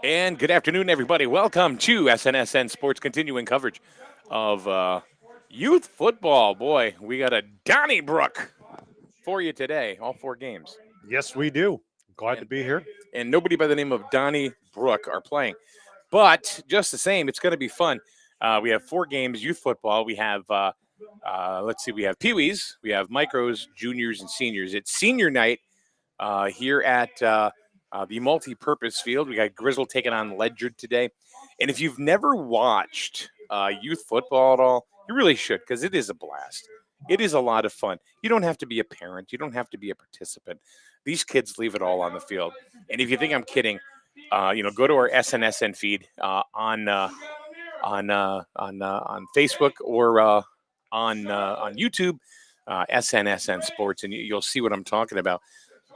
And good afternoon, everybody. Welcome to SNSN Sports continuing coverage of youth football. Boy, we got a Donnybrook for you today, all four games. Yes, we do. Glad to be here. And nobody by the name of Donnybrook are playing. But just the same, it's going to be fun. We have four games, youth football. We have, we have Pee-wees, we have micros, juniors, and seniors. It's senior night here at the multi-purpose field. We got Griswold taking on Ledyard today. And if you've never watched youth football at all, you really should, because it is a blast. It is a lot of fun. You don't have to be a parent. You don't have to be a participant. These kids leave it all on the field. And if you think I'm kidding, go to our SNSN feed on Facebook or on YouTube, SNSN Sports, and you'll see what I'm talking about.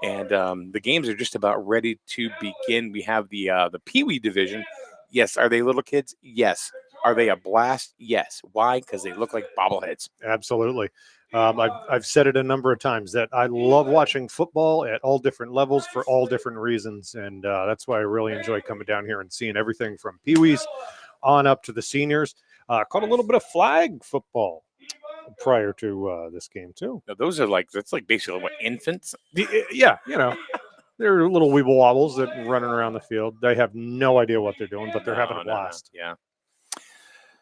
And the games are just about ready to begin. We have the Pee-wee division. Yes. Are they little kids? Yes. Are they a blast? Yes. Why? Because they look like bobbleheads. Absolutely. I've said it a number of times that I love watching football at all different levels for all different reasons. And that's why I really enjoy coming down here and seeing everything from Pee-wees on up to the seniors. Caught a little bit of flag football prior to this game, too. Now, that's like basically what, infants? Yeah, they're little weeble wobbles that running around the field. They have no idea what they're doing, but they're having a blast. Yeah.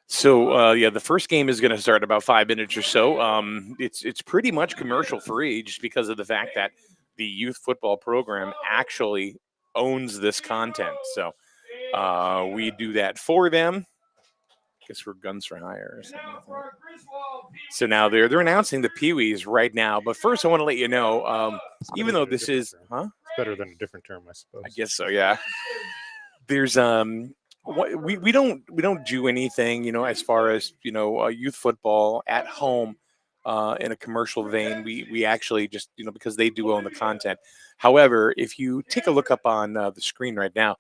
So, the first game is going to start in about 5 minutes or so. It's pretty much commercial free just because of the fact that the youth football program actually owns this content. So we do that for them. I guess we're Guns for Hire or something like that. So now they're announcing the Pee-wees right now. But first, I want to let you know, even though this is, It's better than a different term, I suppose. I guess so, yeah. There's we don't do anything, as far as youth football at home in a commercial vein. We actually just because they do own the content. However, if you take a look up on the screen right now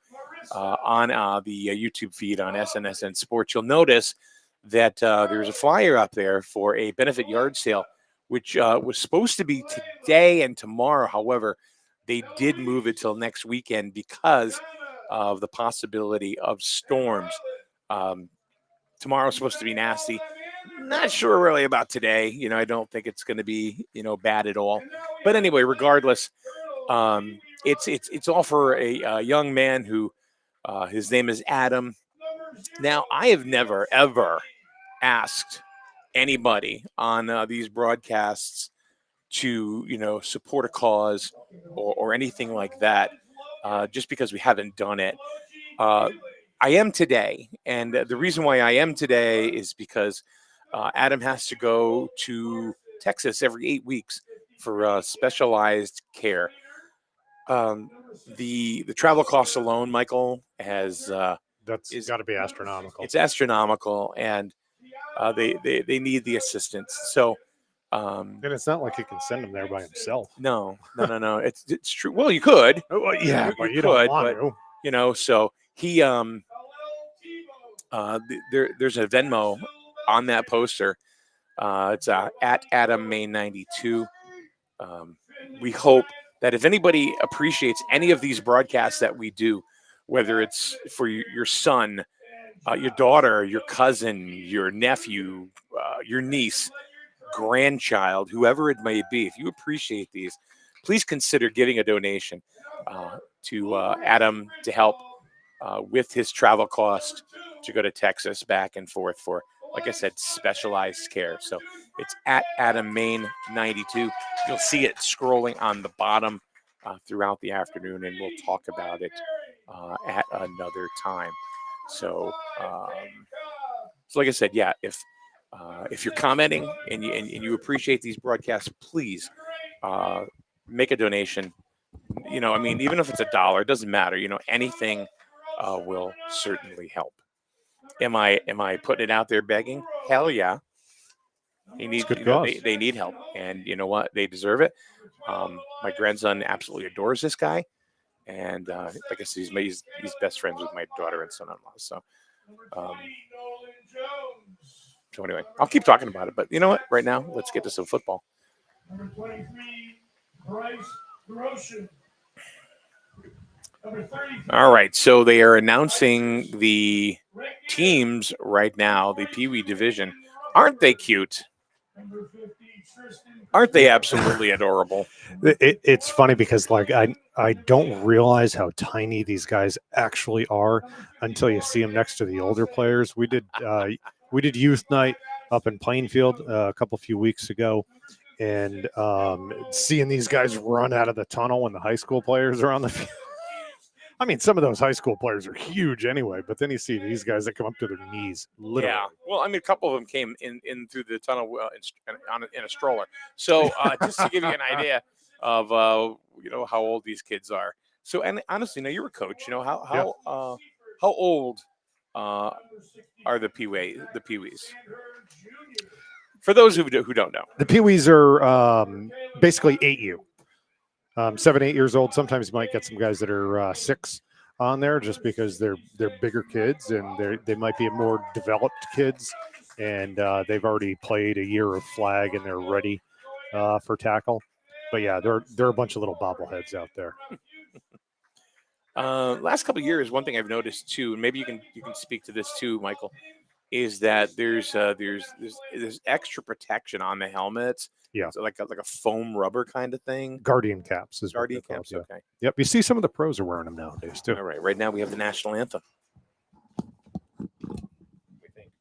on the YouTube feed on SNSN Sports, you'll notice that there's a flyer up there for a benefit yard sale, which was supposed to be today and tomorrow. However, they did move it till next weekend because of the possibility of storms. Tomorrow's supposed to be nasty. Not sure really about today. I don't think it's going to be bad at all. But anyway, regardless, it's all for a young man who his name is Adam. Now, I have never ever asked anybody on these broadcasts to support a cause or anything like that. Just because we haven't done it. I am today. And the reason why I am today is because Adam has to go to Texas every 8 weeks for specialized care. The travel costs alone, Michael, has That's got to be astronomical. It's astronomical, and they need the assistance. So. And it's not like he can send him there by himself. No. It's true. Well, you could. Well, yeah, but you could, don't want to. So he there's a Venmo on that poster. It's at Adam May 92. We hope that if anybody appreciates any of these broadcasts that we do, whether it's for your son, your daughter, your cousin, your nephew, your niece, grandchild, whoever it may be, if you appreciate these, please consider giving a donation to Adam to help with his travel cost to go to Texas back and forth for, like I said, specialized care. So it's at Adam Main 92. You'll see it scrolling on the bottom throughout the afternoon, and we'll talk about it at another time. So like I said, yeah, if you're commenting and you appreciate these broadcasts, please make a donation. Even if it's $1, it doesn't matter. Anything will certainly help. Am I putting it out there begging? Hell yeah. They need help, and you know what? They deserve it. My grandson absolutely adores this guy, and like I said, he's best friends with my daughter and son-in-law. So anyway, I'll keep talking about it, but you know what? Right now, let's get to some football. Number 23, Bryce Groshen. All right, so they are announcing the teams right now, the Pee Wee division. Aren't they cute? Aren't they absolutely adorable? It's funny because like I don't realize how tiny these guys actually are until you see them next to the older players. We did youth night up in Plainfield a few weeks ago, and seeing these guys run out of the tunnel when the high school players are on the field. I mean, some of those high school players are huge anyway, but then you see these guys that come up to their knees, literally. Yeah. Well, I mean, a couple of them came in through the tunnel in a stroller. So just to give you an idea of how old these kids are. So, and honestly, now you're a coach. How old are the Pee-wees? For those who don't know, The Pee-wees are basically 8U. 7, 8 years old. Sometimes you might get some guys that are 6 on there just because they're bigger kids and they might be more developed kids, and they've already played a year of flag and they're ready for tackle. But yeah, they're a bunch of little bobbleheads out there. Last couple of years, one thing I've noticed too, and maybe you can speak to this too, Michael, is that there's extra protection on the helmets. Yeah, so like a foam rubber kind of thing. Guardian caps is Guardian what they're caps. called, yeah. Okay. Yep, you see some of the pros are wearing them nowadays too. All right. Right now we have the national anthem. We think.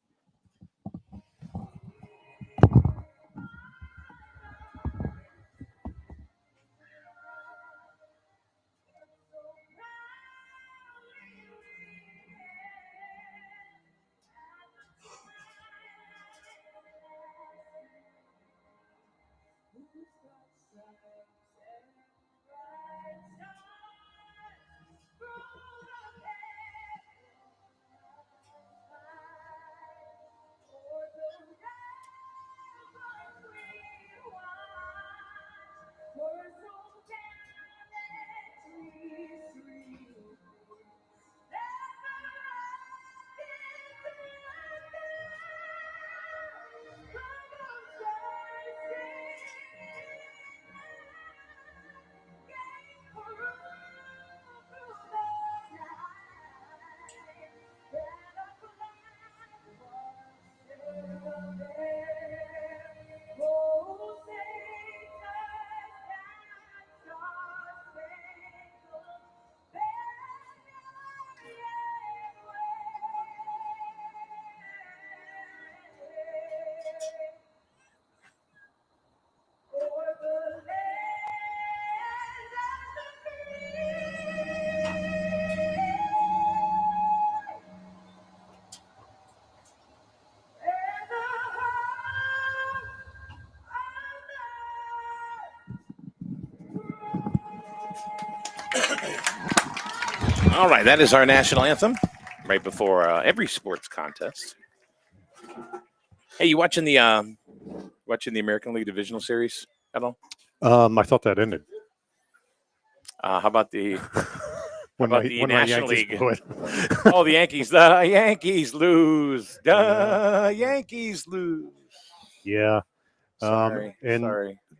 All right, that is our national anthem. Right before every sports contest. Hey, you watching the American League Divisional Series at all? I thought that ended. How about the when National League? Oh, the Yankees! The Yankees lose. The Yankees lose. Yeah. Sorry.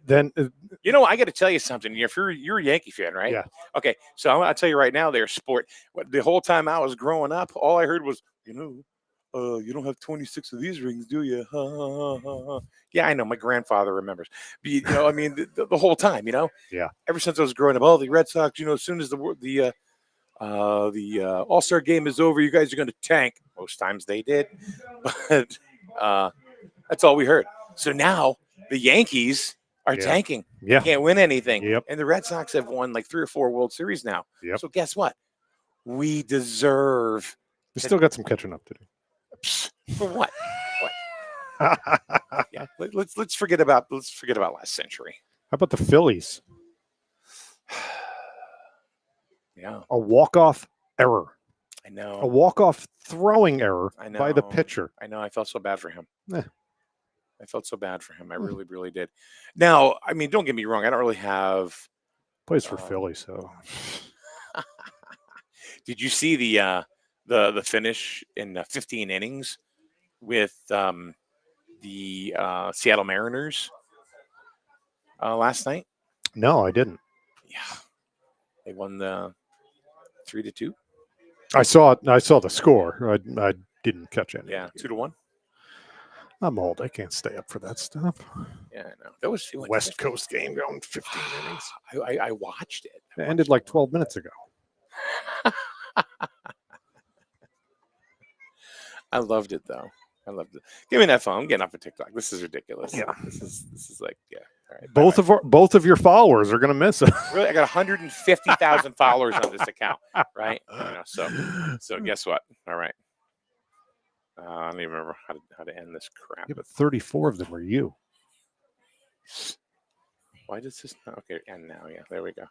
Then I got to tell you something. If you're a Yankee fan, right? Yeah. Okay, so I'll tell you right now, they're sport. The whole time I was growing up, all I heard was, you don't have 26 of these rings, do you? Ha, ha, ha, ha. Yeah, I know. My grandfather remembers. But, the whole time, Yeah. Ever since I was growing up, the Red Sox, as soon as the All-Star game is over, you guys are going to tank. Most times they did, but that's all we heard. So now the Yankees are tanking. Yeah. They can't win anything. Yep. And the Red Sox have won like 3 or 4 World Series now. Yep. So guess what? We deserve. We still got some catching up to do. For what? Yeah. Let's forget about last century. How about the Phillies? Yeah. A walk-off error. I know. A walk-off throwing error by the pitcher. I know. I felt so bad for him. I felt so bad for him. I really, really did. Now, I mean, don't get me wrong. I don't really have. Plays for Philly, so. Did you see the finish in 15 innings with the Seattle Mariners last night? No, I didn't. Yeah, they won the 3-2. I saw the score. I didn't catch any. Yeah, 2-1. I'm old. I can't stay up for that stuff. Yeah, I know. That was like West Coast game going 15 innings. I watched it. It ended like 12 minutes ago. I loved it though. I loved it. Give me that phone. I'm getting off of TikTok. This is ridiculous. Yeah. This is like, yeah. All right. Both of your followers are going to miss it. Really, I got 150,000 followers on this account, right? So guess what? All right. I don't even remember how to end this crap. Yeah, but 34 of them are you. Why does this? Okay, end now. Yeah, there we go.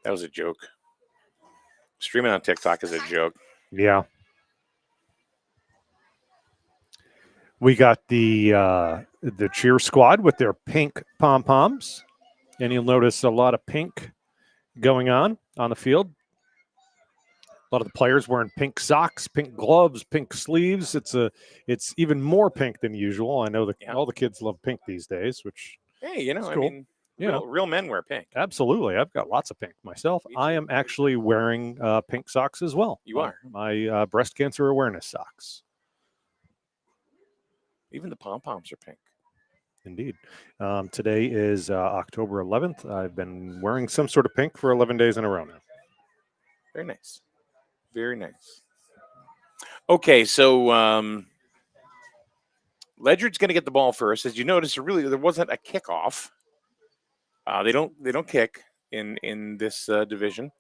That was a joke. Streaming on TikTok is a joke. Yeah. We got the cheer squad with their pink pom-poms. And you'll notice a lot of pink going on the field. A lot of the players wearing pink socks, pink gloves, pink sleeves. It's even more pink than usual. I know all the kids love pink these days, which hey, cool. I mean, real men wear pink. Absolutely. I've got lots of pink myself. I am actually wearing pink socks as well. You are? My breast cancer awareness socks. Even the pom-poms are pink. Indeed. Today is October 11th. I've been wearing some sort of pink for 11 days in a row now. Very nice. Very nice. Okay, so Ledyard's going to get the ball first. As you notice, there wasn't a kickoff. They don't kick in this division,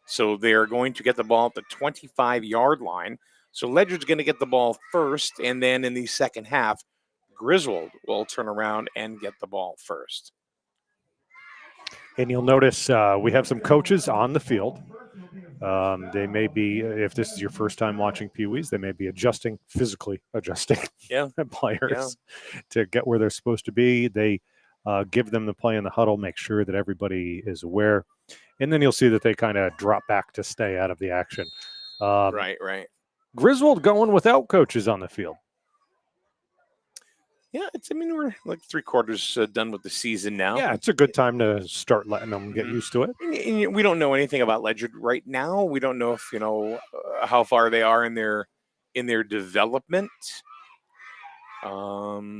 so they're going to get the ball at the 25-yard line. So Ledyard's going to get the ball first, and then in the second half, Griswold will turn around and get the ball first. And you'll notice we have some coaches on the field. They may be, if this is your first time watching Pee Wees, they may be physically adjusting players to get where they're supposed to be. They give them the play in the huddle, make sure that everybody is aware. And then you'll see that they kind of drop back to stay out of the action. Right. Griswold going without coaches on the field. Yeah, we're like 3/4 done with the season now. Yeah, it's a good time to start letting them get used to it. And we don't know anything about Ledyard right now. We don't know if how far they are in their development. We're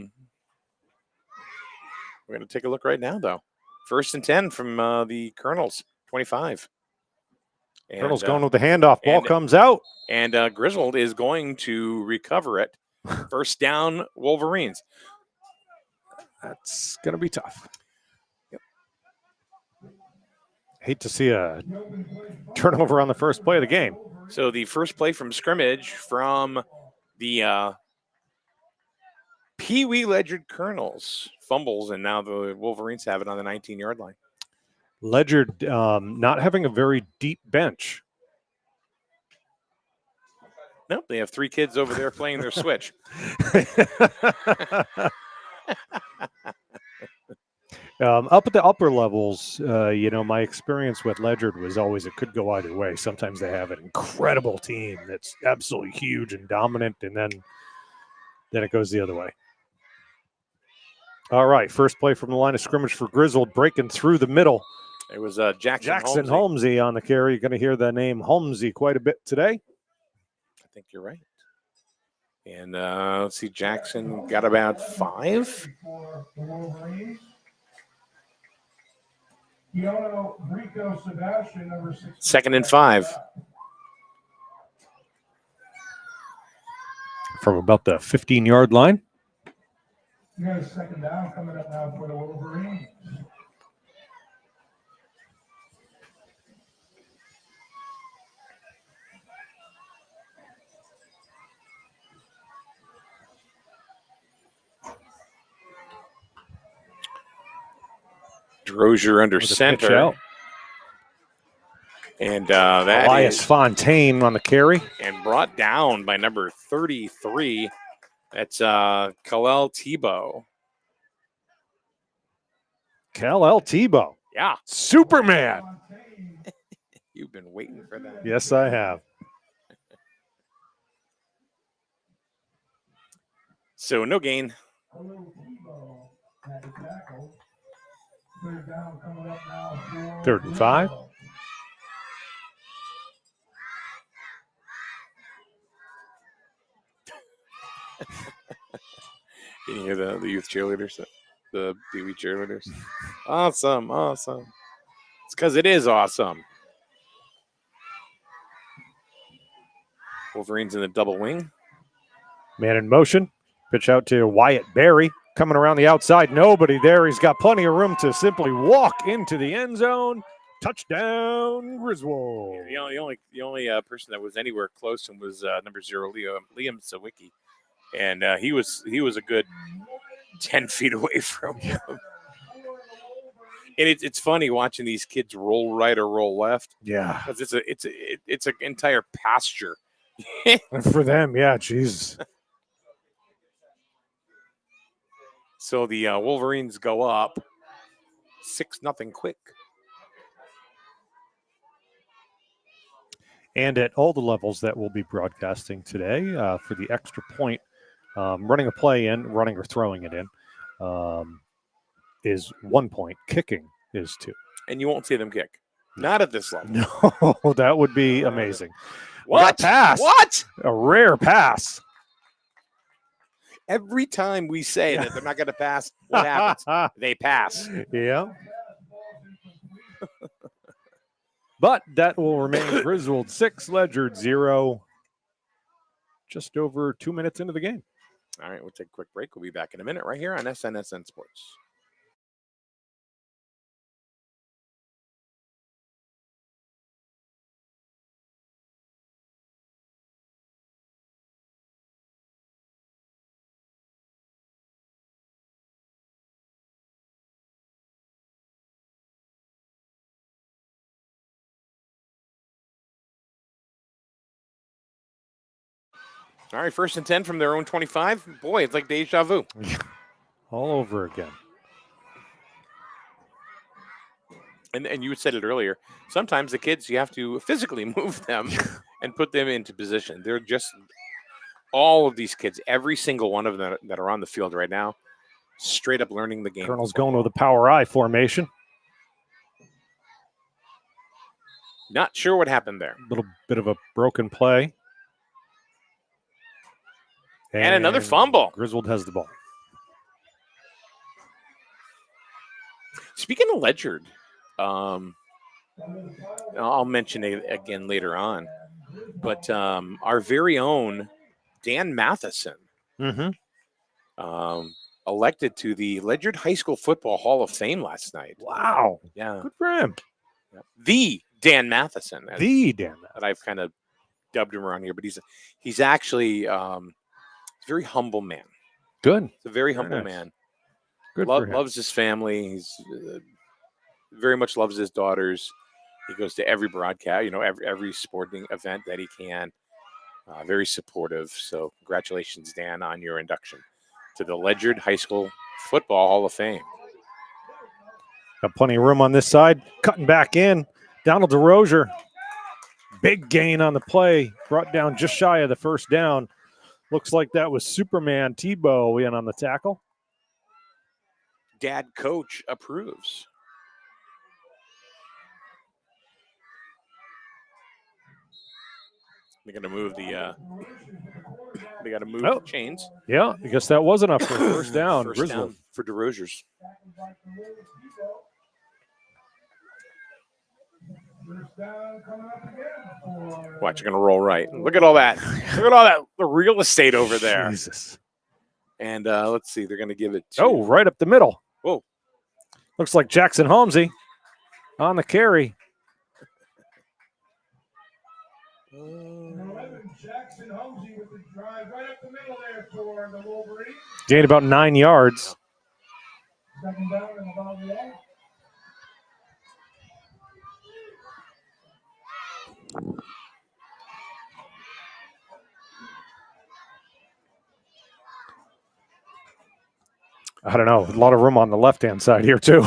going to take a look right now, though. 1st and 10 from the Colonels, 25. And, Colonels going with the handoff. Ball comes out. And Griswold is going to recover it. 1st down, Wolverines. That's going to be tough. Yep. Hate to see a turnover on the first play of the game. So the first play from scrimmage from the Pee Wee Ledyard Colonels fumbles, and now the Wolverines have it on the 19-yard line. Ledyard not having a very deep bench. Nope, they have 3 kids over there playing their switch. Up at the upper levels, my experience with Ledyard was always it could go either way. Sometimes they have an incredible team that's absolutely huge and dominant, and then it goes the other way. All right, first play from the line of scrimmage for Griswold, breaking through the middle. It was Jackson Holmesy on the carry. You're going to hear the name Holmesy quite a bit today. I think you're right. And let's see, Jackson got about 5. Second and 5. From about the 15-yard line. You got a 2nd down coming up now for the Wolverines. Drozier under center. And that Elias Fontaine on the carry. And brought down by number 33. That's Khalil Tebow. Khalil Tebow. Yeah. Superman. You've been waiting for that. Yes, I have. So no gain. Third down coming up now for 3rd and 5. Can you hear the youth cheerleaders, the Pee Wee cheerleaders? Awesome, awesome. It's because it is awesome. Wolverines in the double wing. Man in motion. Pitch out to Wyatt Berry. Coming around the outside. Nobody there. He's got plenty of room to simply walk into the end zone. Touchdown, Griswold. The only person that was anywhere close to him was number 0, Liam Sawicki, and he was a good 10 feet away from him. And it's funny watching these kids roll right or roll left. Yeah. Because it's an entire pasture. For them, yeah, Jesus. So the Wolverines go up 6-0 quick. And at all the levels that we'll be broadcasting today, for the extra point, running a play in, running or throwing it in, is 1 point. Kicking is 2. And you won't see them kick. Not at this level. No, that would be amazing. What? Pass. What? A rare pass. Every time we say that they're not going to pass, what happens? They pass. Yeah. But that will remain Griswold 6, Ledyard 0. Just over 2 minutes into the game. All right, we'll take a quick break. We'll be back in a minute right here on SNSN Sports. All right, 1st and 10 from their own 25. Boy, it's like deja vu. All over again. And you said it earlier. Sometimes the kids, you have to physically move them and put them into position. They're just all of these kids, every single one of them that are on the field right now, straight up learning the game. Colonel's going with a power I formation. Not sure what happened there. A little bit of a broken play. And another fumble. Griswold has the ball. Speaking of Ledyard, I'll mention it again later on, but our very own Dan Matheson, elected to the Ledyard High School Football Hall of Fame last night. Wow. Yeah. Good for him. The Dan Matheson. The Dan Matheson. That I've kind of dubbed him around here, but he's actually a very humble man. Good. He's a very humble nice. man. Good for him. Loves his family. He's very much loves his daughters. He goes to every broadcast, every sporting event that he can. Very supportive. So congratulations, Dan, on your induction to the Ledyard High School Football Hall of Fame. Got plenty of room on this side. Cutting back in. Donald DeRozier. Big gain on the play. Brought down just shy of the 1st down. Looks like that was Superman Tebow in on the tackle. Dad coach approves. They're going to move the the chains. Yeah, I guess that was enough for 1st down. First Griswold. down for DeRozier's. Watch, you're going to roll right. Look at all that. Look at all that the real estate over there. Jesus. And let's see. They're going to give it to... Oh, right up the middle. Whoa. Looks like Jackson Holmesy on the carry. Jackson Holmesy with the drive right up the middle there for the Wolverines. Gained about 9 yards. 2nd down and about 1. I don't know. A lot of room on the left-hand side here, too.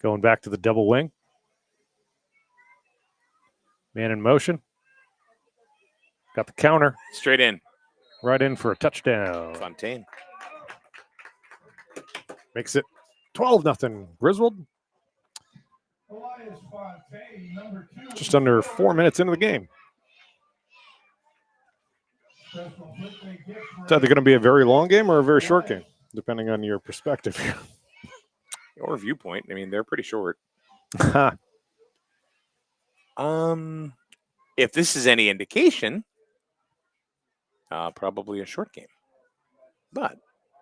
Going back to the double wing. Man in motion. Got the counter. Straight in. Right in for a touchdown. Fontaine. makes it 12-0 Griswold. Elias Fontaine, number 2. Just under 4 minutes into the game. Special birthday gift for It's either going to be a very long game or a very short game, depending on your perspective. Or viewpoint. I mean, they're pretty short. If this is any indication, probably a short game. But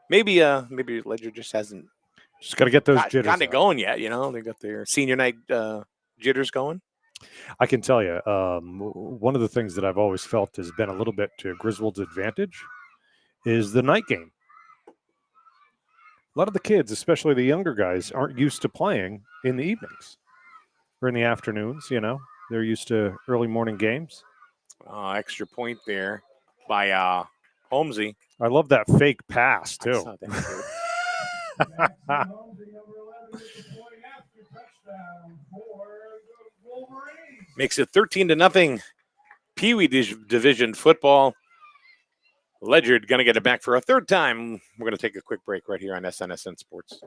maybe Ledyard just hasn't Just got to get those jitters gotten it out. going yet. You know, they got their senior night jitters going. I can tell you, one of the things that I've always felt has been a little bit to Griswold's advantage is the night game. A lot of the kids, especially the younger guys, aren't used to playing in the evenings or in the afternoons, you know. They're used to early morning games. Extra point there by Holmesy. I love that fake pass, I too. saw that too. Maxim Holmesy, number 11, with the point after touchdown for the Wolverines. Makes it 13-0. Pee Wee Division football. Ledyard going to get it back for a third time. We're going to take a quick break right here on SNSN Sports.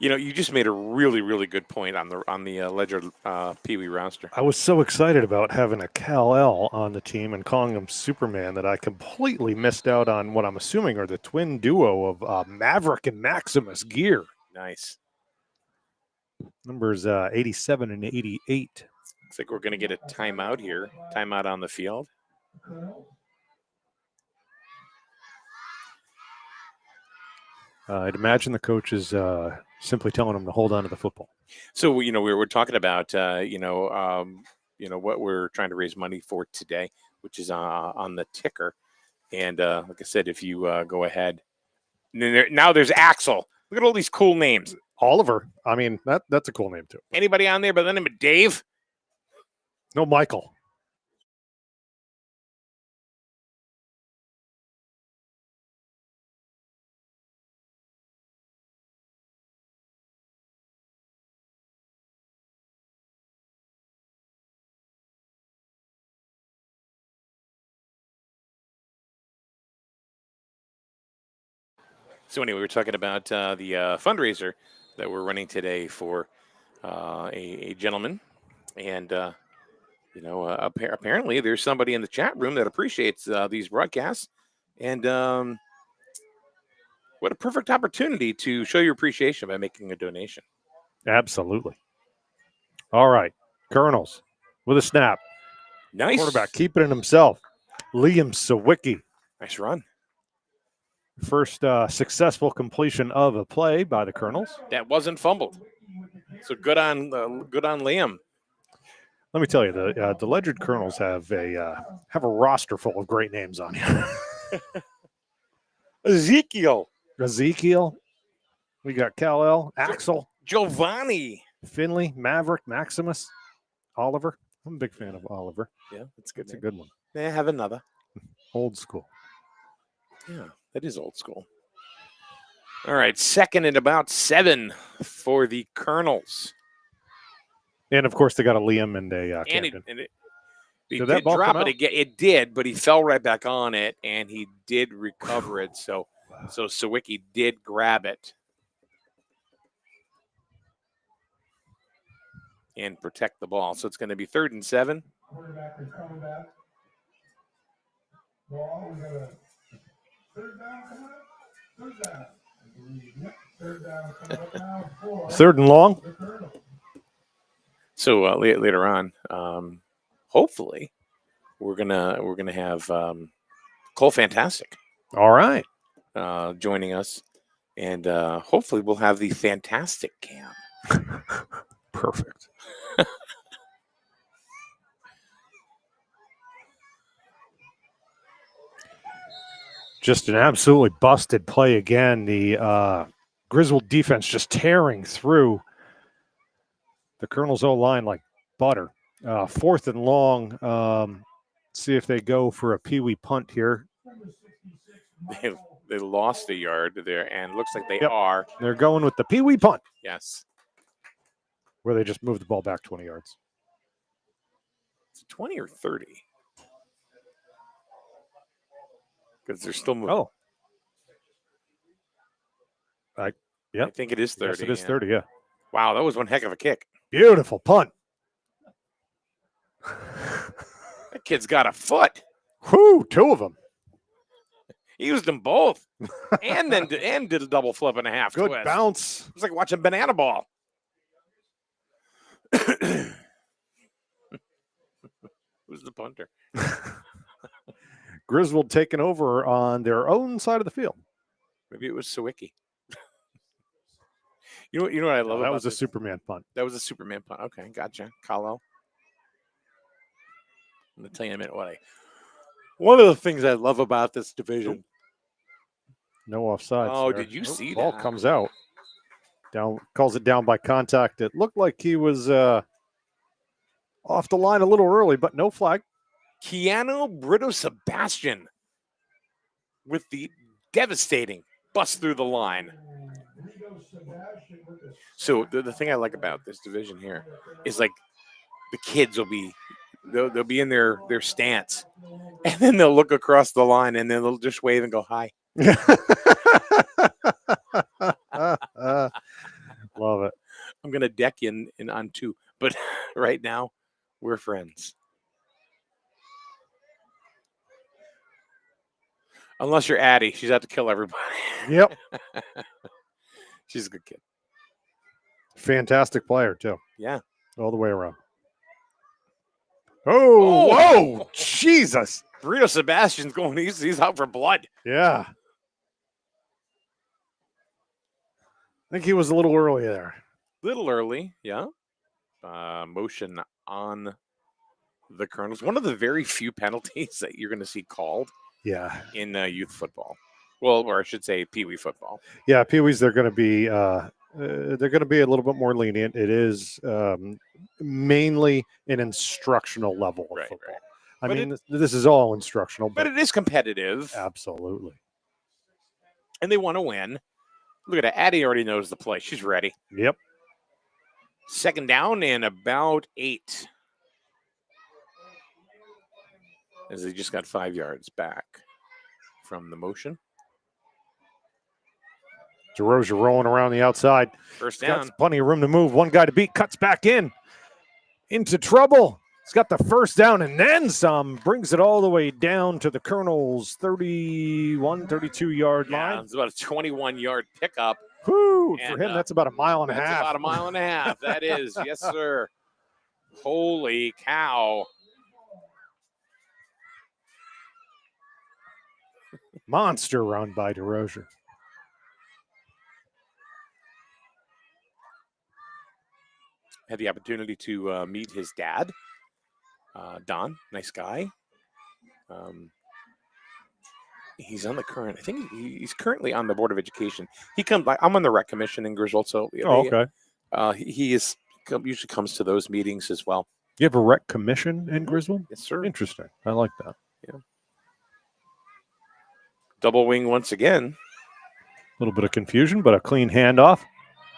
You know, you just made a really, really good point on the Ledyard Pee Wee roster. I was so excited about having a Kal-El on the team and calling him Superman that I completely missed out on what I'm assuming are the twin duo of Maverick and Maximus gear. Nice. Numbers 87 and 88. Looks like we're going to get a timeout here. Timeout on the field. I'd imagine the coach is simply telling him to hold on to the football. So, you know, we were talking about, what we're trying to raise money for today, which is on the ticker. And like I said, if you go ahead, now there's Axel. Look at all these cool names. Oliver. I mean, that's a cool name, too. Anybody on there by the name of Dave? No, Michael. So anyway, we're talking about the fundraiser that we're running today for a gentleman. And, apparently there's somebody in the chat room that appreciates these broadcasts. And what a perfect opportunity to show your appreciation by making a donation. Absolutely. All right. Colonels with a snap. Nice. Quarterback keeping it himself. Liam Sawicki. Nice run. First successful completion of a play by the Colonels. That wasn't fumbled. So good on Liam. Let me tell you, the Ledyard Colonels have a roster full of great names on here. Ezekiel. We got Kal-El, Axel, Giovanni. Finley, Maverick, Maximus, Oliver. I'm a big fan of Oliver. Yeah, that's good. It's a good one. Yeah, have another. Old school. Yeah, that is old school. All right, 2nd and about 7 for the Colonels. And, of course, they got a Liam and a And Camden. he Did that did ball drop come it out? again. It did, but he fell right back on it, and he did recover it. So Sawicki did grab it and protect the ball. So it's going to be 3rd and 7. Quarterback is coming back. Ball, we got a third down coming up. Third down. I believe. Yep. Third down coming up now for 3rd and long. the Colonels. So later on, hopefully, we're gonna have Cole Fantastic All right. joining us, and hopefully we'll have the Fantastic Cam. Perfect. Just an absolutely busted play again. The Griswold defense just tearing through the Colonel's O-line like butter. 4th and long. See if they go for a Pee Wee punt here. Number 6, they lost a yard there, and it looks like they Yep. are. They're going with the Pee Wee punt, Yes. where they just moved the ball back 20 yards. It's 20 or 30. Because they're still moving. Oh, I yep. think it is 30. Yes, it is yeah. 30, yeah. Wow, that was one heck of a kick. Beautiful punt. That kid's got a foot. Whoo, 2 of them. He used them both, and then did a double flip and a half Good twist. bounce. It's like watching banana ball. Who's the punter? Griswold taking over on their own side of the field. Maybe it was Sawicki. You know what I love that about was a this? Superman punt. That was a Superman punt. Okay, gotcha. Kalo. I'm gonna tell you in a minute one of the things I love about this division. No offsides. Oh, there. did you see ball that? comes out. Down, calls it down by contact. It looked like he was off the line a little early, but no flag. Keanu Brito Sebastian with the devastating bust through the line. So the thing I like about this division here is like the kids will be they'll be in their stance, and then they'll look across the line and then they'll just wave and go hi. Love it. I'm gonna deck you in on 2, but right now we're friends. Unless you're Addie, she's out to kill everybody. Yep. She's a good kid. Fantastic player, too. Yeah. All the way around. Oh, whoa. Jesus. Brito Sebastian's going, he's out for blood. Yeah. I think he was a little early there. Little early, yeah. Motion on the Colonels. One of the very few penalties that you're going to see called in youth football. Well, or I should say Pee Wee football. Yeah, Pee Wees, they're going to be a little bit more lenient. It is mainly an instructional level of football. Right. I mean, this is all instructional. But it is competitive. Absolutely. And they want to win. Look at that. Addie already knows the play. She's ready. Yep. Second down and about 8. As they just got 5 yards back from the motion. DeRozier rolling around the outside. First down. Got plenty of room to move. One guy to beat. Cuts back into trouble. He's got the first down and then some. Brings it all the way down to the Colonels' 31, 32-yard line. It's about a 21-yard pickup. Whew, for him, that's about a mile and a half. That's about a mile and a half. That is. Yes, sir. Holy cow. Monster run by DeRozier. Had the opportunity to meet his dad, Don. Nice guy. He's on the current. I think he's currently on the Board of Education. I'm on the Rec Commission in Griswold, so okay. He usually comes to those meetings as well. You have a Rec Commission in Griswold? Yes, sir. Interesting. I like that. Yeah. Double wing once again. A little bit of confusion, but a clean handoff.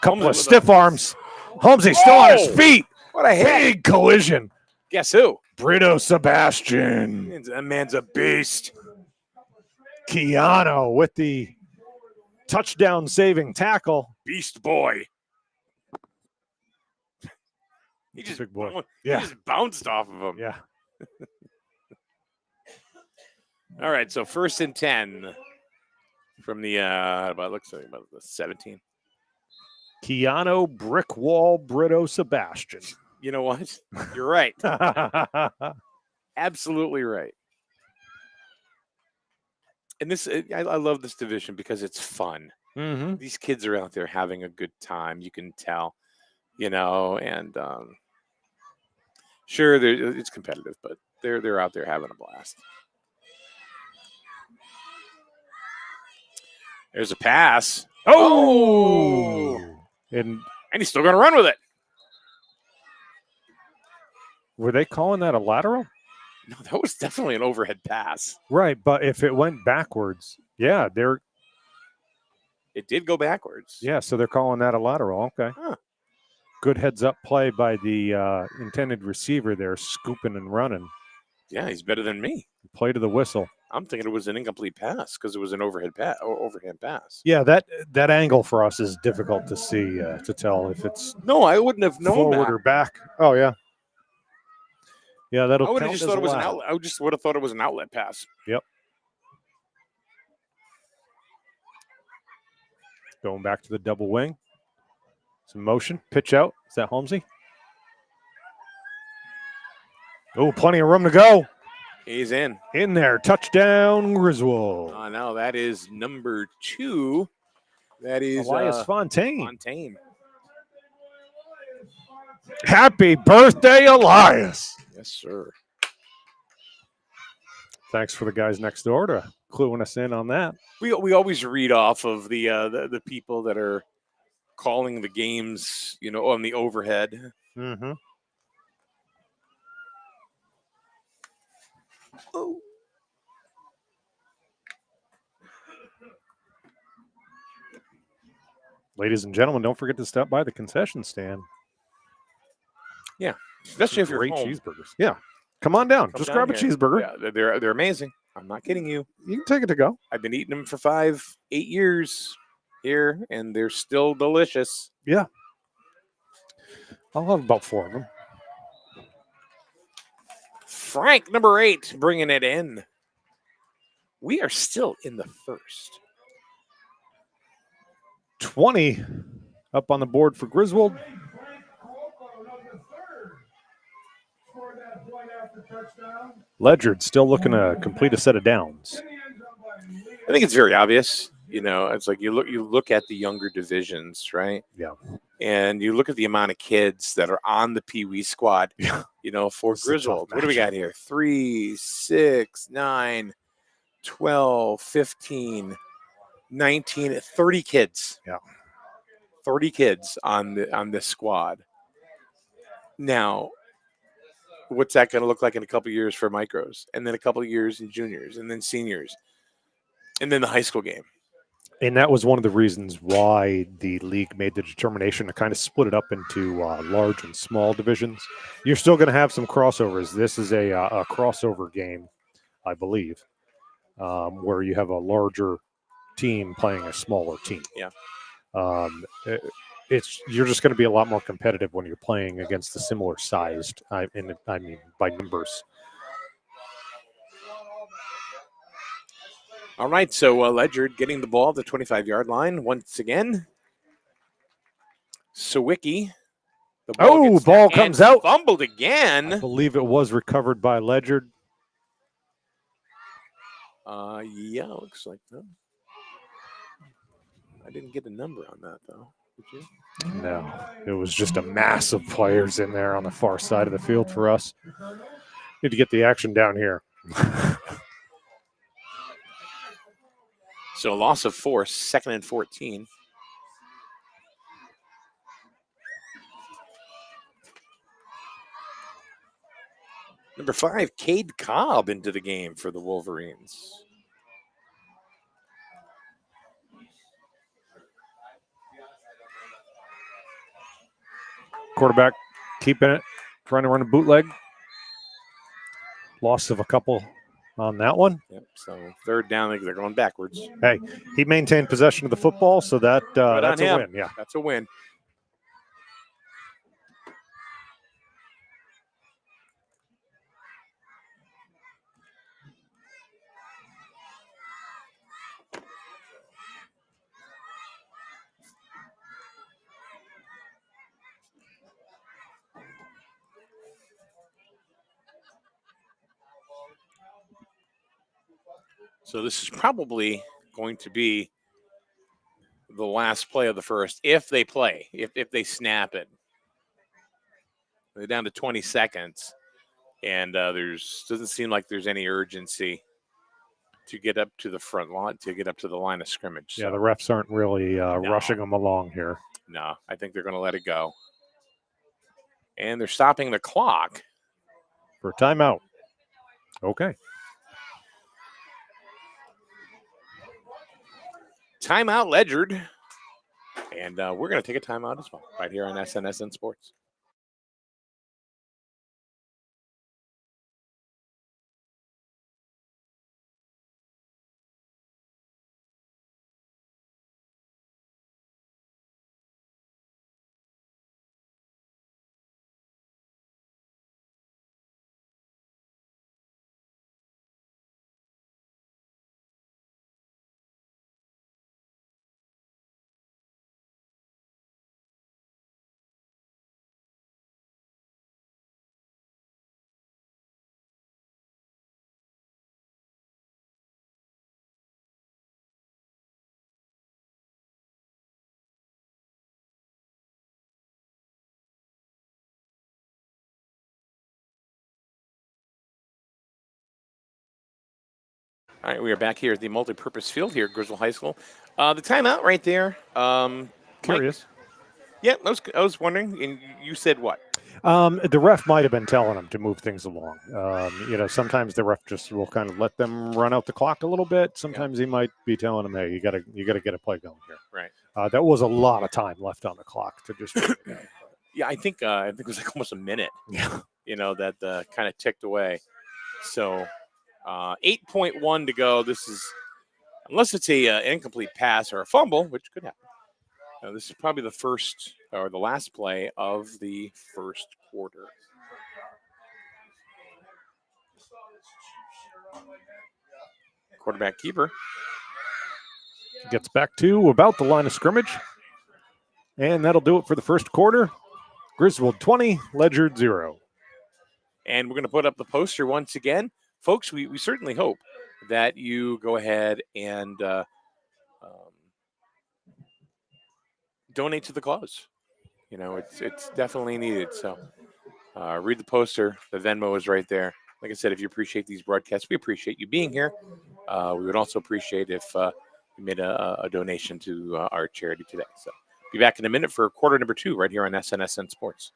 Couple of Holmesy stiff arms. Holmesy still on his feet. What a hit. Big collision. Guess who? Brito Sebastian. That man's a beast. Keanu with the touchdown saving tackle. Beast boy. He just, big boy. He just bounced off of him. Yeah. All right, so 1st and 10 from the looks like about the 17. Keanu brick wall Brito Sebastian. You know what? You're right. Absolutely right. And this, I love this division because it's fun. Mm-hmm. These kids are out there having a good time. You can tell, and sure, it's competitive, but they're out there having a blast. There's a pass. Oh! And he's still going to run with it. Were they calling that a lateral? No, that was definitely an overhead pass. Right, but if it went backwards, Yeah, It did go backwards. so they're calling that a lateral. Okay. Huh. Good heads up play by the intended receiver there, scooping and running. Yeah, he's better than me. Play to the whistle. I'm thinking it was an incomplete pass because it was an overhand pass. Yeah, that angle for us is difficult to see to tell if it's No, I wouldn't have known forward that. or back. Oh yeah, yeah. That'll I would have count just as thought a it was an lateral. outlet. I just would have thought it was an outlet pass. Yep. Going back to the double wing. Some motion. Pitch out. Is that Holmesy? Oh, plenty of room to go. He's in. In there. Touchdown, Griswold. Now that is number 2. That is Elias Fontaine. Fontaine. Happy birthday, Elias. Yes, sir. Thanks for the guys next door to cluing us in on that. We always read off of the people that are calling the games, on the overhead. Mm-hmm. Oh. Ladies and gentlemen, don't forget to stop by the concession stand. Yeah, especially if you're Great home. cheeseburgers. Yeah, come on down. Come Just down grab a here. cheeseburger. Yeah, they're amazing. I'm not kidding you. You can take it to go. I've been eating them for 5-8 years here, and they're still delicious. Yeah, I'll have about 4 of them. Frank, number 8, bringing it in. We are still in the first. 20 up on the board for Griswold. Ledyard still looking to complete a set of downs. I think it's very obvious. It's like you look at the younger divisions, right? Yeah. And you look at the amount of kids that are on the Pee Wee squad, Yeah. For This is a tough Griswold. What do we got here? 3, 6, 9, 12, 15, 19, 30 kids. Yeah. 30 kids on this squad. Now, what's that going to look like in a couple of years for micros, and then a couple of years in juniors, and then seniors, and then the high school game? And that was one of the reasons why the league made the determination to kind of split it up into large and small divisions. You're still going to have some crossovers. This is a crossover game, I believe, where you have a larger team playing a smaller team. Yeah. You're just going to be a lot more competitive when you're playing against the similar sized. I mean, by numbers. All right, so Ledyard getting the ball at the 25-yard line once again. Sawicki. Ball comes out. Fumbled again. I believe it was recovered by Ledyard. Yeah, looks like that. I didn't get a number on that, though. Did you? No, it was just a mass of players in there on the far side of the field for us. Need to get the action down here. So loss of 4, 2nd and 14. Number 5, Cade Cobb into the game for the Wolverines. Quarterback keeping it, trying to run a bootleg. Loss of a couple on that one. Yep. So 3rd down, they're going backwards. Hey, he maintained possession of the football, so that's a win. Yeah. That's a win. So this is probably going to be the last play of the first, if they play, if they snap it. They're down to 20 seconds, and doesn't seem like there's any urgency to get up to the front line, to get up to the line of scrimmage. Yeah, the refs aren't really rushing them along here. No, I think they're going to let it go. And they're stopping the clock. For a timeout. Okay. timeout, Ledyard. And we're going to take a timeout as well, right here on SNSN Sports. All right, we are back here at the multi-purpose field here at Griswold High School. The timeout right there. Curious. Mike, yeah, I was wondering, and you said what? The ref might have been telling them to move things along. Sometimes the ref just will kind of let them run out the clock a little bit. Sometimes he might be telling them, "Hey, you got to get a play going here." Right. That was a lot of time left on the clock to just. Yeah, I think it was like almost a minute. Yeah. That kind of ticked away. So 8.1 to go. This is, unless it's a incomplete pass or a fumble, which could happen. This is probably the first or the last play of the first quarter. Quarterback keeper gets back to about the line of scrimmage. And that'll do it for the first quarter. Griswold 20, Ledyard 0. And we're going to put up the poster once again. Folks, we certainly hope that you go ahead and donate to the cause. It's definitely needed. So read the poster. The Venmo is right there. Like I said, if you appreciate these broadcasts, we appreciate you being here. We would also appreciate if you made a donation to our charity today. So be back in a minute for quarter number 2 right here on SNSN Sports.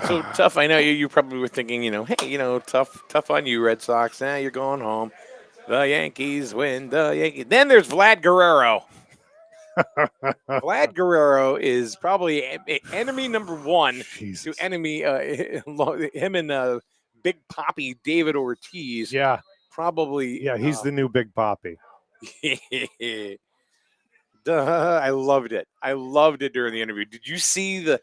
So tough. I know you probably were thinking, hey, tough on you, Red Sox. You're going home. The Yankees win. The Yankees. Then there's Vlad Guerrero. Vlad Guerrero is probably enemy number 1 to enemy him and Big Poppy David Ortiz. Yeah. Probably. Yeah, he's the new Big Poppy. I loved it. I loved it during the interview. Did you see the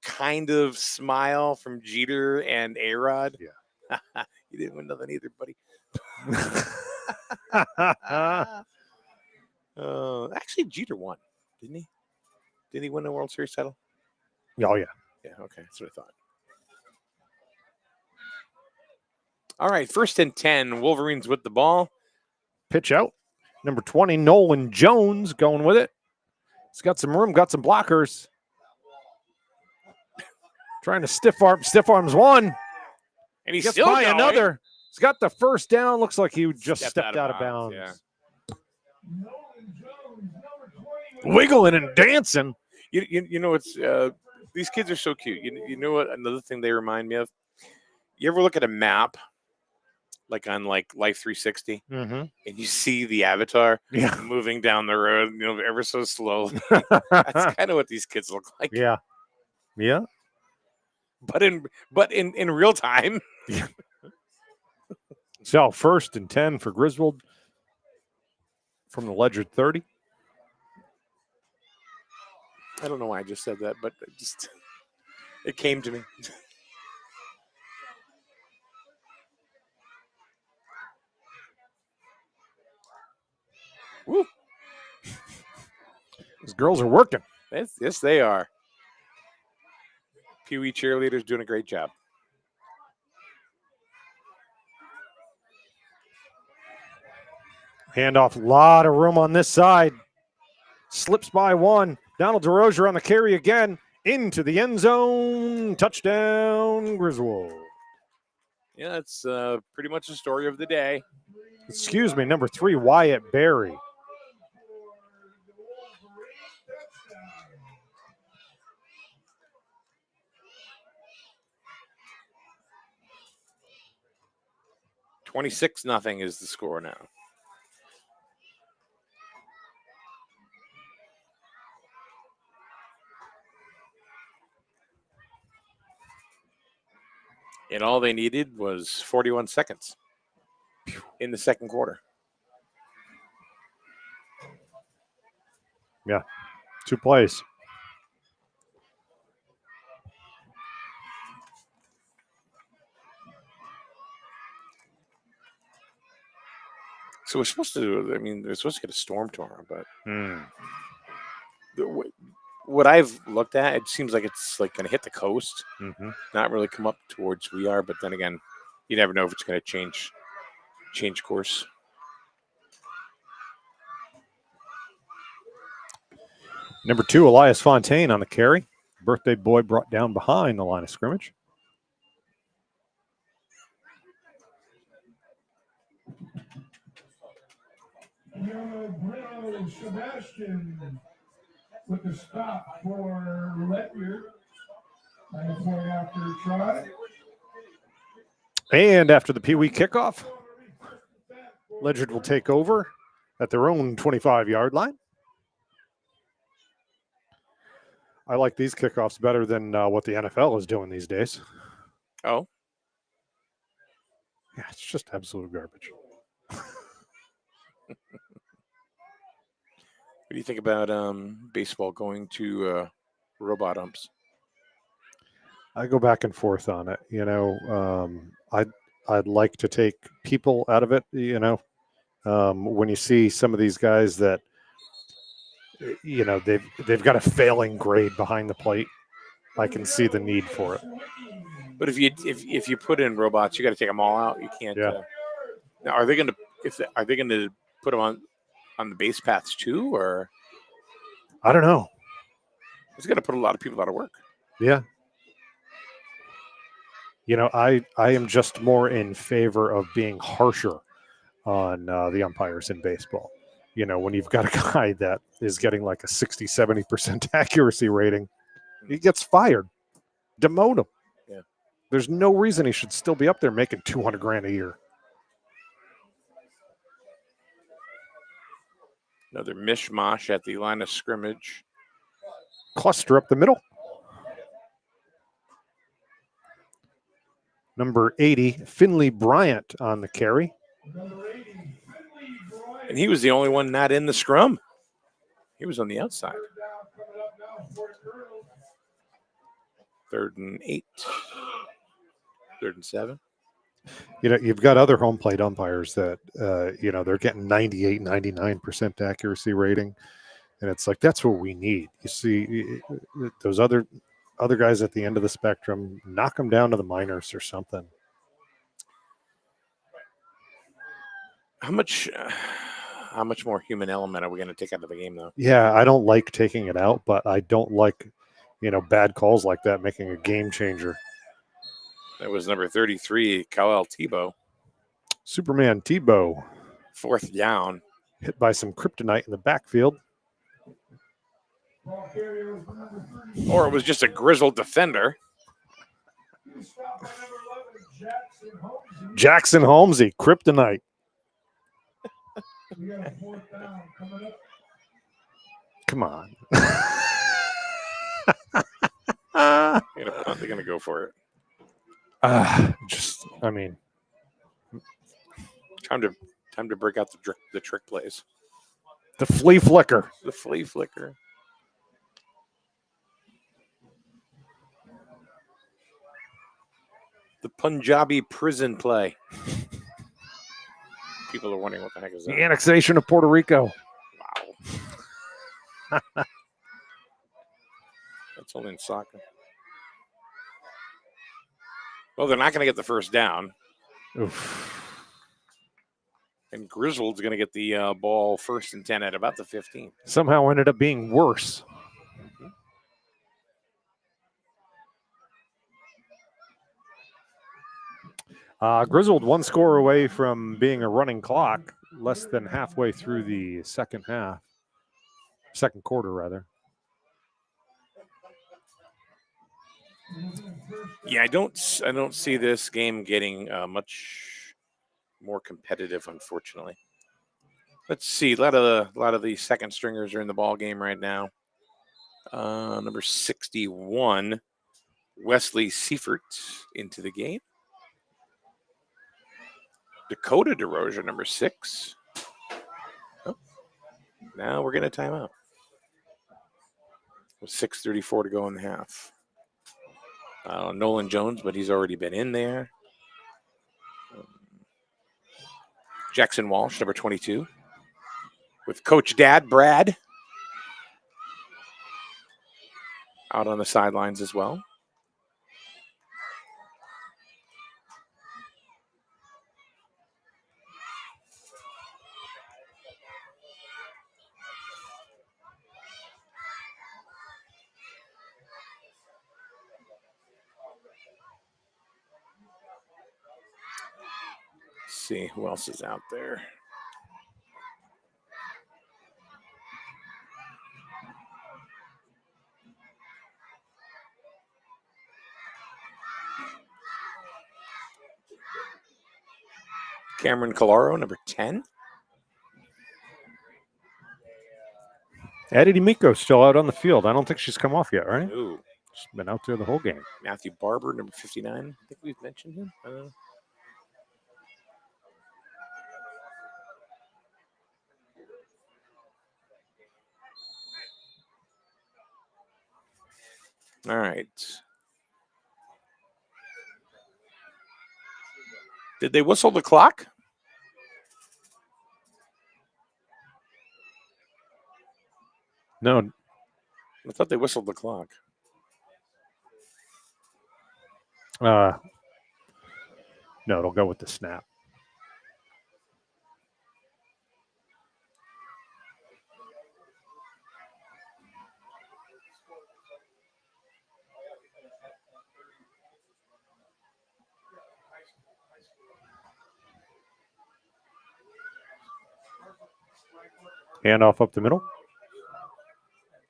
kind of smile from Jeter and A-Rod? Yeah. You didn't win nothing either, buddy. Actually, Jeter won, didn't he? Did he win a World Series title? Oh, yeah. Yeah, okay. That's what I thought. All right, 1st and 10. Wolverines with the ball. Pitch out. Number 20, Nolan Jones going with it. He's got some room, got some blockers. Trying to stiff arms one. And he's gets still by going. Another. He's got the first down. Looks like he just stepped out of bounds. Yeah. Wiggling and dancing. You know, it's these kids are so cute. You know what? Another thing they remind me of. You ever look at a map, like on Life 360, mm-hmm. and you see the avatar moving down the road, ever so slowly. That's kind of what these kids look like. Yeah. Yeah. But in real time. Yeah. So 1st and 10 for Griswold. from the Ledyard 30. I don't know why I just said that, but it came to me. Woo. These girls are working. Yes, they are. Pee Wee cheerleaders doing a great job. Handoff, a lot of room on this side. Slips by one. Donald DeRozier on the carry again. Into the end zone. Touchdown, Griswold. Yeah, that's pretty much the story of the day. Excuse me, number 3, Wyatt Berry. $26-0 is the score now. And all they needed was 41 seconds in the second quarter. Yeah, 2 plays. So we're supposed to, they're supposed to get a storm tomorrow, but what I've looked at, it seems like it's like going to hit the coast, not really come up towards we are. But then again, you never know if it's going to change course. Number 2, Elias Fontaine on the carry. Birthday boy brought down behind the line of scrimmage. Sebastian with the stop for Ledyard. 9-point after try. And after the Pee Wee kickoff, Ledyard will take over at their own 25-yard line. I like these kickoffs better than what the NFL is doing these days. Oh? Yeah, it's just absolute garbage. What do you think about baseball going to robot umps? I go back and forth on it. You know, I'd like to take people out of it. You know, when you see some of these guys that, you know, they've got a failing grade behind the plate, I can see the need for it. But if you put in robots, you got to take them all out. You can't. Yeah. Now, are they going to put them on the base paths too, or I don't know. it's going to put a lot of people out of work? Yeah. You know, I am just more in favor of being harsher on the umpires in baseball. You know, when you've got a guy that is getting like a 60, 70% accuracy rating, he gets fired. Demote him. Yeah. There's no reason he should still be up there making $200,000 a year. Another mishmash at the line of scrimmage. Cluster up the middle. Number 80, Finley Bryant on the carry. And he was the only one not in the scrum. He was on the outside. 3rd and 8. 3rd and 7. You know, you've got other home plate umpires that, you know, they're getting 98, 99% accuracy rating. And it's like, that's what we need. You see those other guys at the end of the spectrum, knock them down to the minors or something. How much more human element are we going to take out of the game, though? Yeah, I don't like taking it out, but I don't like, you know, bad calls like that making a game changer. That was number 33, Kyle Tebow. Superman Tebow. 4th down. Hit by some kryptonite in the backfield. Or it was just a grizzled defender. Jackson Holmesy, kryptonite. Come on. They're going to go for it. I mean, time to break out the trick plays. The flea flicker. The flea flicker. The Punjabi prison play. People are wondering what the heck is The that? annexation of Puerto Rico. Wow. That's only in soccer. Well, they're not going to get the first down. Oof. And Griswold's going to get the ball 1st and 10 at about the 15. Somehow ended up being worse. Griswold 1 score away from being a running clock, less than halfway through the second quarter rather. Yeah, I don't see this game getting much more competitive, unfortunately. Let's see. A lot of the second stringers are in the ball game right now. Number 61, Wesley Seifert into the game. Dakota DeRozier, number 6. Oh, now we're getting a timeout. With 6:34 to go in the half. Nolan Jones, but he's already been in there. Jackson Walsh, number 22. With Coach Dad, Brad, out on the sidelines as well. Let's see who else is out there. Cameron Calaro, number 10. Addie D'Amico's still out on the field. I don't think she's come off yet, right? Ooh. She's been out there the whole game. Matthew Barber, number 59. I think we've mentioned him. All right. Did they whistle the clock? No. I thought they whistled the clock. No, it'll go with the snap. Handoff up the middle.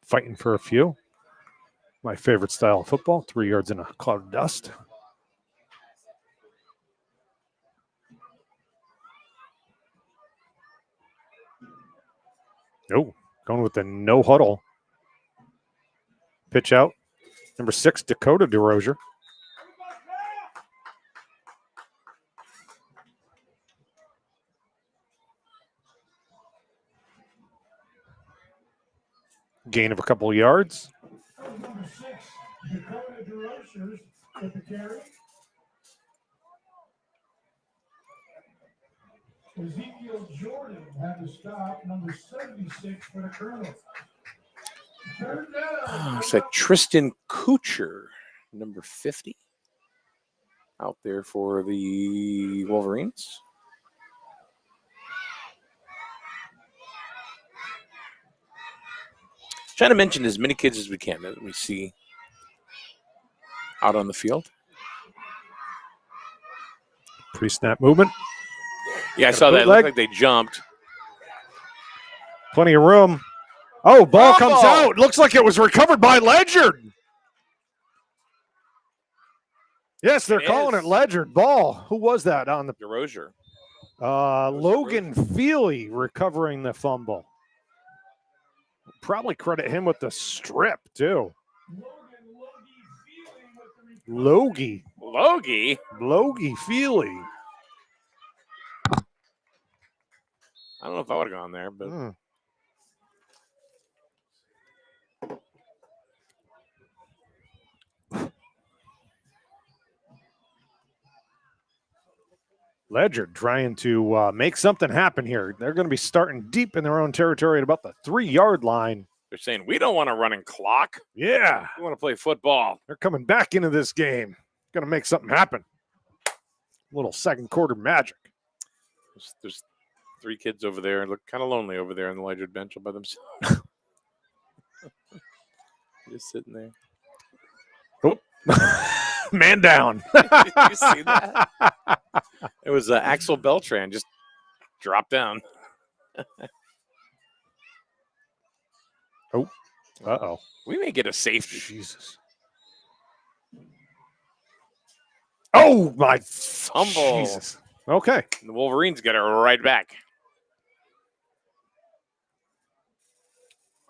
Fighting for a few. My favorite style of football. 3 yards in a cloud of dust. Oh, going with the no huddle. Pitch out. Number 6, Dakota DeRozier. Gain of a couple of yards. Number 6, Dakota DeRozier with the carry. Ezekiel Jordan had to stop. Number 76 for the Colonels. Third down. It's that Tristan Kucher, number 50, out there for the Wolverines. Trying to mention as many kids as we can that we see out on the field. Pre-snap movement. Yeah, I saw that. It looked like they jumped. Plenty of room. Oh, ball comes Oh! out. Looks like it was recovered by Ledyard. Yes, they're It calling is. it Ledyard. Ball. Who was that on the? DeRozier. Logan Feely recovering the fumble. Probably credit him with the strip too. Logie Feely. I don't know if I would have gone there, but Ledyard trying to make something happen here. They're going to be starting deep in their own territory at about the 3-yard line. They're saying, we don't want a running clock. Yeah, We want to play football. they're coming back into this game. Going to make something happen. Little second quarter magic. There's 3 kids over there. Look kind of lonely over there on the Ledyard bench all by themselves. Just sitting there. Man down. Did you see that? It was Axel Beltran just dropped down. Uh-oh. We may get a safety. Jesus. Oh, my Fumble. Jesus. Okay. The Wolverines get it right back.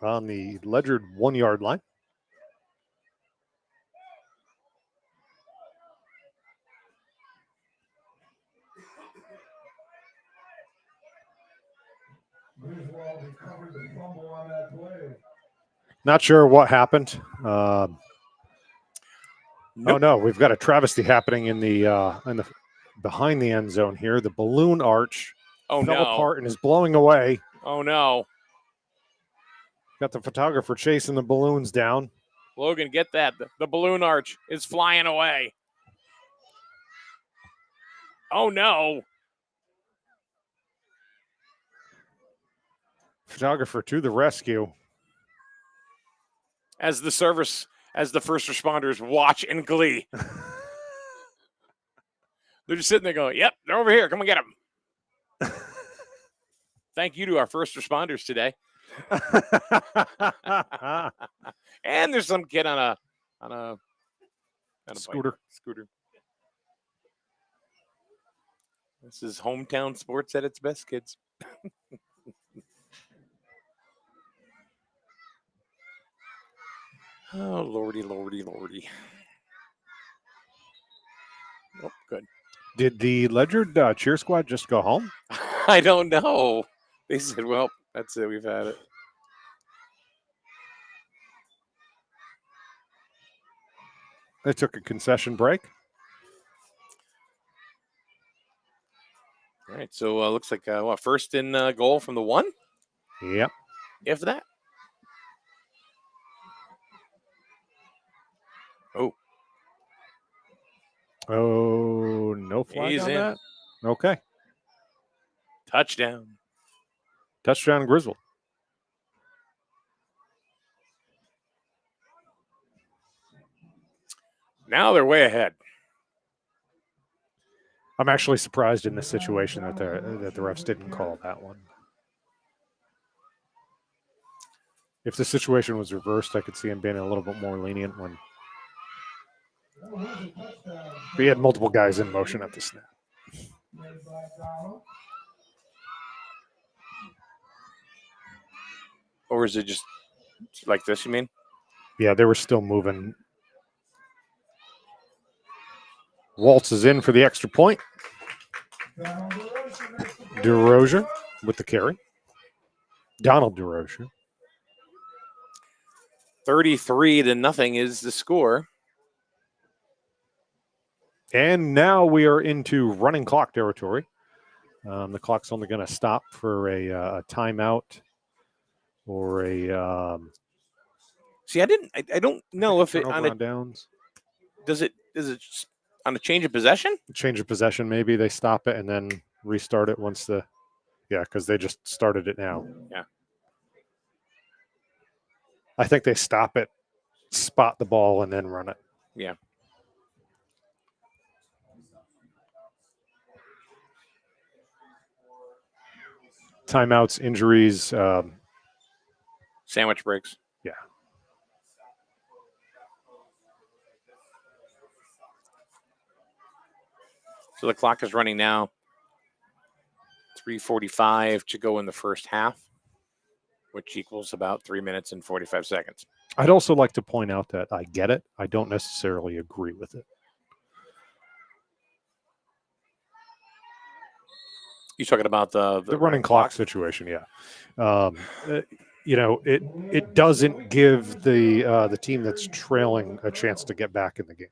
On the Ledyard 1-yard line. Griswold recovered the fumble on that play. Not sure what happened. Nope. Oh no, we've got a travesty happening in the behind the end zone here. The balloon arch Oh, fell no. apart and is blowing away. Oh, no. Got the photographer chasing the balloons down. Logan, get that. The balloon arch is flying away. Oh, no. Photographer to the rescue. As the first responders watch in glee. They're just sitting there going, yep, they're over here. Come and get them. Thank you to our first responders today. And there's some kid on a Scooter. Scooter. This is hometown sports at its best, kids. Oh, lordy, lordy, lordy. Oh, good. Did the Ledyard cheer squad just go home? I don't know. They said, well, that's it. We've had it. They took a concession break. All right. So looks like first in goal from the 1, Yep. if that. Oh, no flag He's on in. that? Okay. Touchdown. Touchdown Griswold. Now they're way ahead. I'm actually surprised in this situation that the refs didn't call that one. If the situation was reversed, I could see him being a little bit more lenient when he had multiple guys in motion at the snap. Or is it just like this, you mean? Yeah, they were still moving. Waltz is in for the extra point. DeRozier with the carry. Donald DeRozier. 33-0 is the score. And now we are into running clock territory. The clock's only going to stop for a timeout or a See, I don't know if it turnover on a on downs. does it just on a change of possession? Change of possession, maybe they stop it and then restart it once because they just started it now. Yeah. I think they stop it, spot the ball, and then run it. Yeah. Timeouts, injuries. Sandwich breaks. Yeah. So the clock is running now. 3:45 to go in the first half, which equals about 3 minutes and 45 seconds. I'd also like to point out that I get it. I don't necessarily agree with it. You talking about the running clock situation? Yeah. It doesn't give the team that's trailing a chance to get back in the game.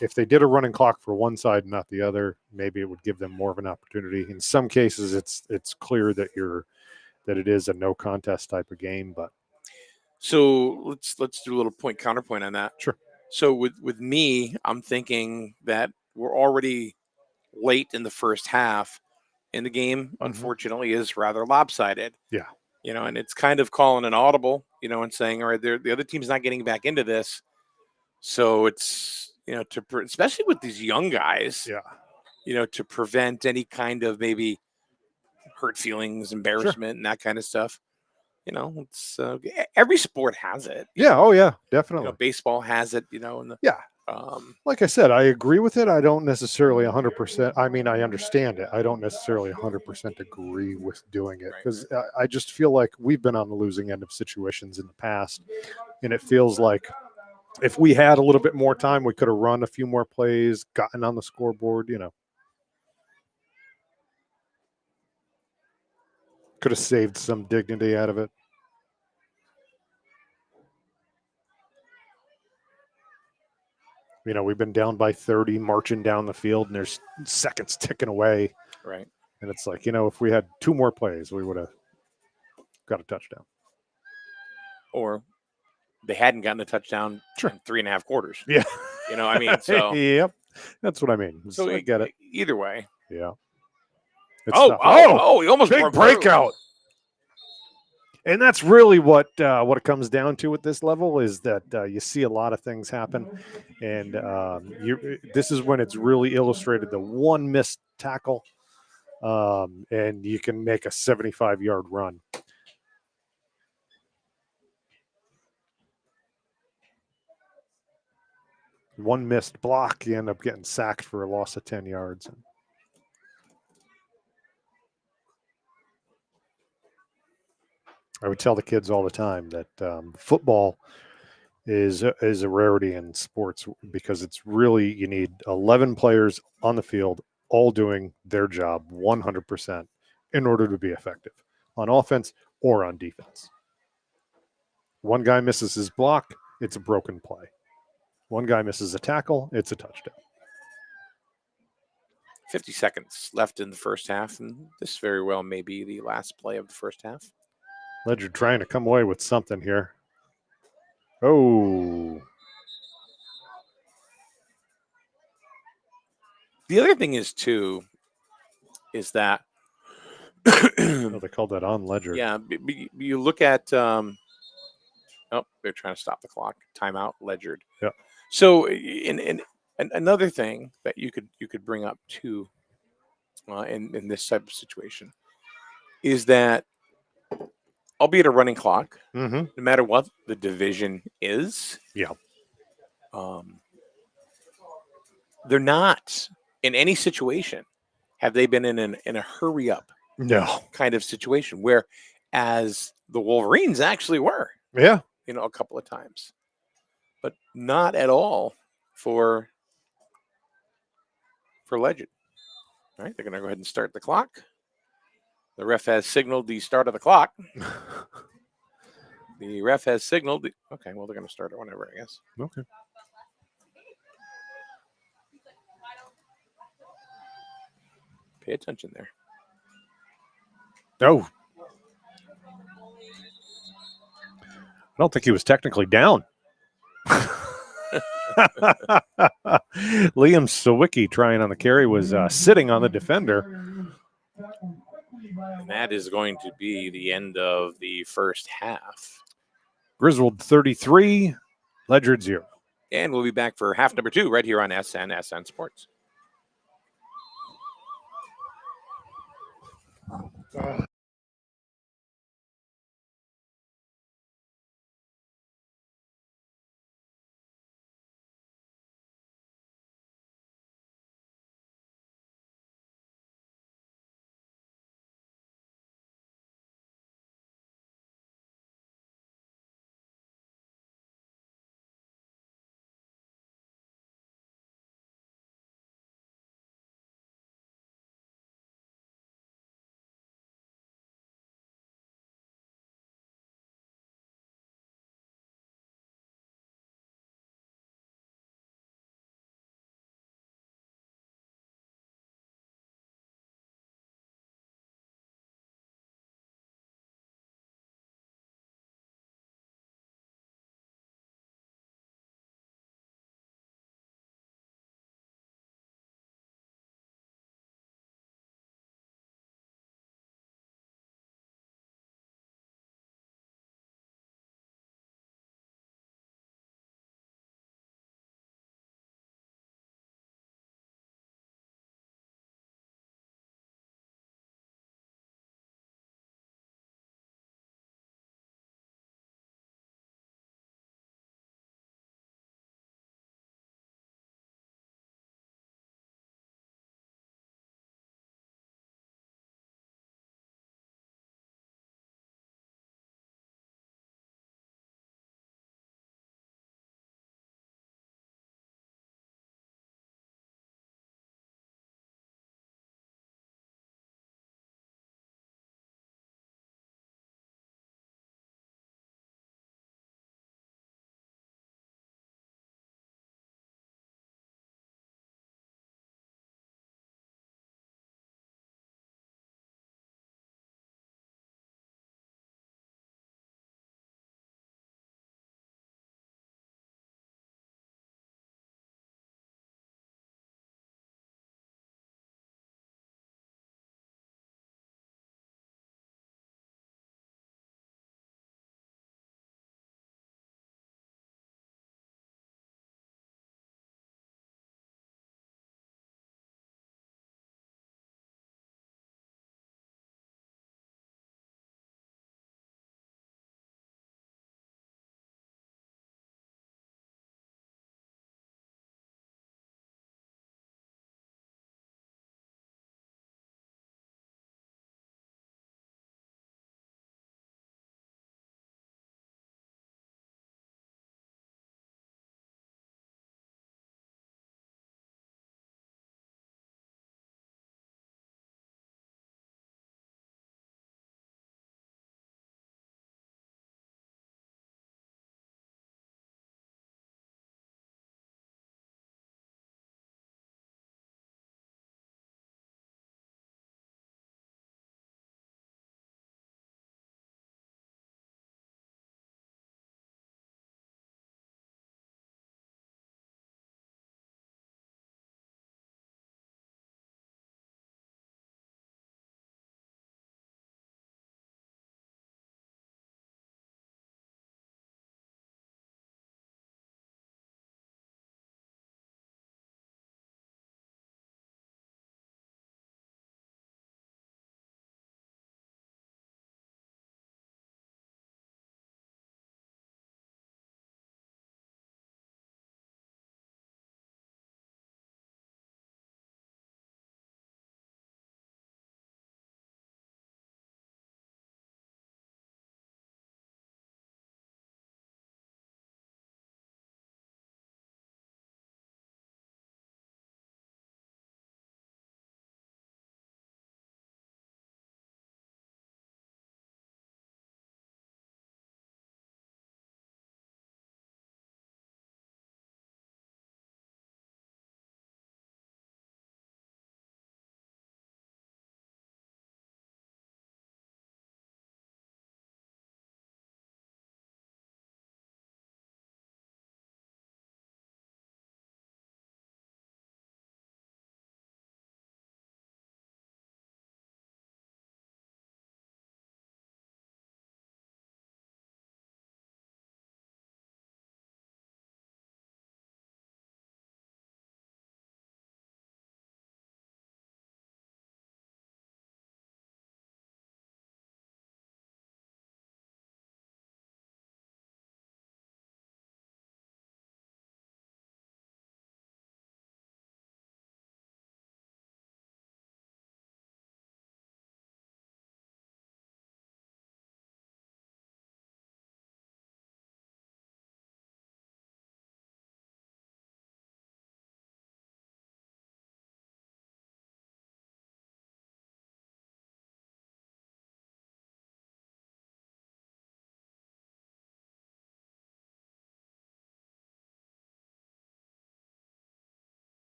If they did a running clock for one side and not the other, maybe it would give them more of an opportunity. In some cases, it's clear that it is a no contest type of game. But So let's do a little counterpoint on that. sure, So with me, I'm thinking that we're already late in the first half, and the game, unfortunately, is rather lopsided. yeah, And it's kind of calling an audible, and saying, all right, the other team's not getting back into this. So it's, especially with these young guys, yeah, to prevent any kind of maybe hurt feelings, embarrassment, and that kind of stuff. It's every sport has it. yeah. Oh yeah, definitely. Baseball has it. Yeah. Like I said, I agree with it. I don't necessarily 100%. I mean, I understand it. I don't necessarily 100% agree with doing it because I just feel like we've been on the losing end of situations in the past. And it feels like if we had a little bit more time, we could have run a few more plays, gotten on the scoreboard, could have saved some dignity out of it. We've been down by 30, marching down the field, and there's seconds ticking away. Right. And it's like, if we had 2 more plays, we would have got a touchdown. Or they hadn't gotten a touchdown in 3.5 quarters. Yeah. So. Yep. That's what I mean. So I get it. Either way. Yeah. He almost big breakout. And that's really what it comes down to at this level is that you see a lot of things happen. And this is when it's really illustrated, the one missed tackle, and you can make a 75-yard run. One missed block, you end up getting sacked for a loss of 10 yards. I would tell the kids all the time that football is a rarity in sports because it's really, you need 11 players on the field all doing their job 100% in order to be effective on offense or on defense. One guy misses his block, it's a broken play. One guy misses a tackle, it's a touchdown. 50 seconds left in the first half, and this very well may be the last play of the first half. Ledyard trying to come away with something here. Oh. The other thing is, too, is that they called that on Ledyard. Yeah, you look at they're trying to stop the clock. Timeout, Ledyard. Yeah. So, in another thing that you could bring up too, in this type of situation, is that, albeit a running clock, no matter what the division is, they're not in any situation. Have they been in a hurry up? No. Kind of situation, whereas the Wolverines actually were. Yeah. A couple of times, but not at all for Ledyard. All right, they're going to go ahead and start the clock. The ref has signaled the start of the clock. The ref has signaled. Okay, well, they're going to start it whenever, I guess. Okay. Pay attention there. Oh. I don't think he was technically down. Liam Sawicki trying on the carry was sitting on the defender. And that is going to be the end of the first half. Griswold 33, Ledyard 0. And we'll be back for half number 2 right here on SN Sports.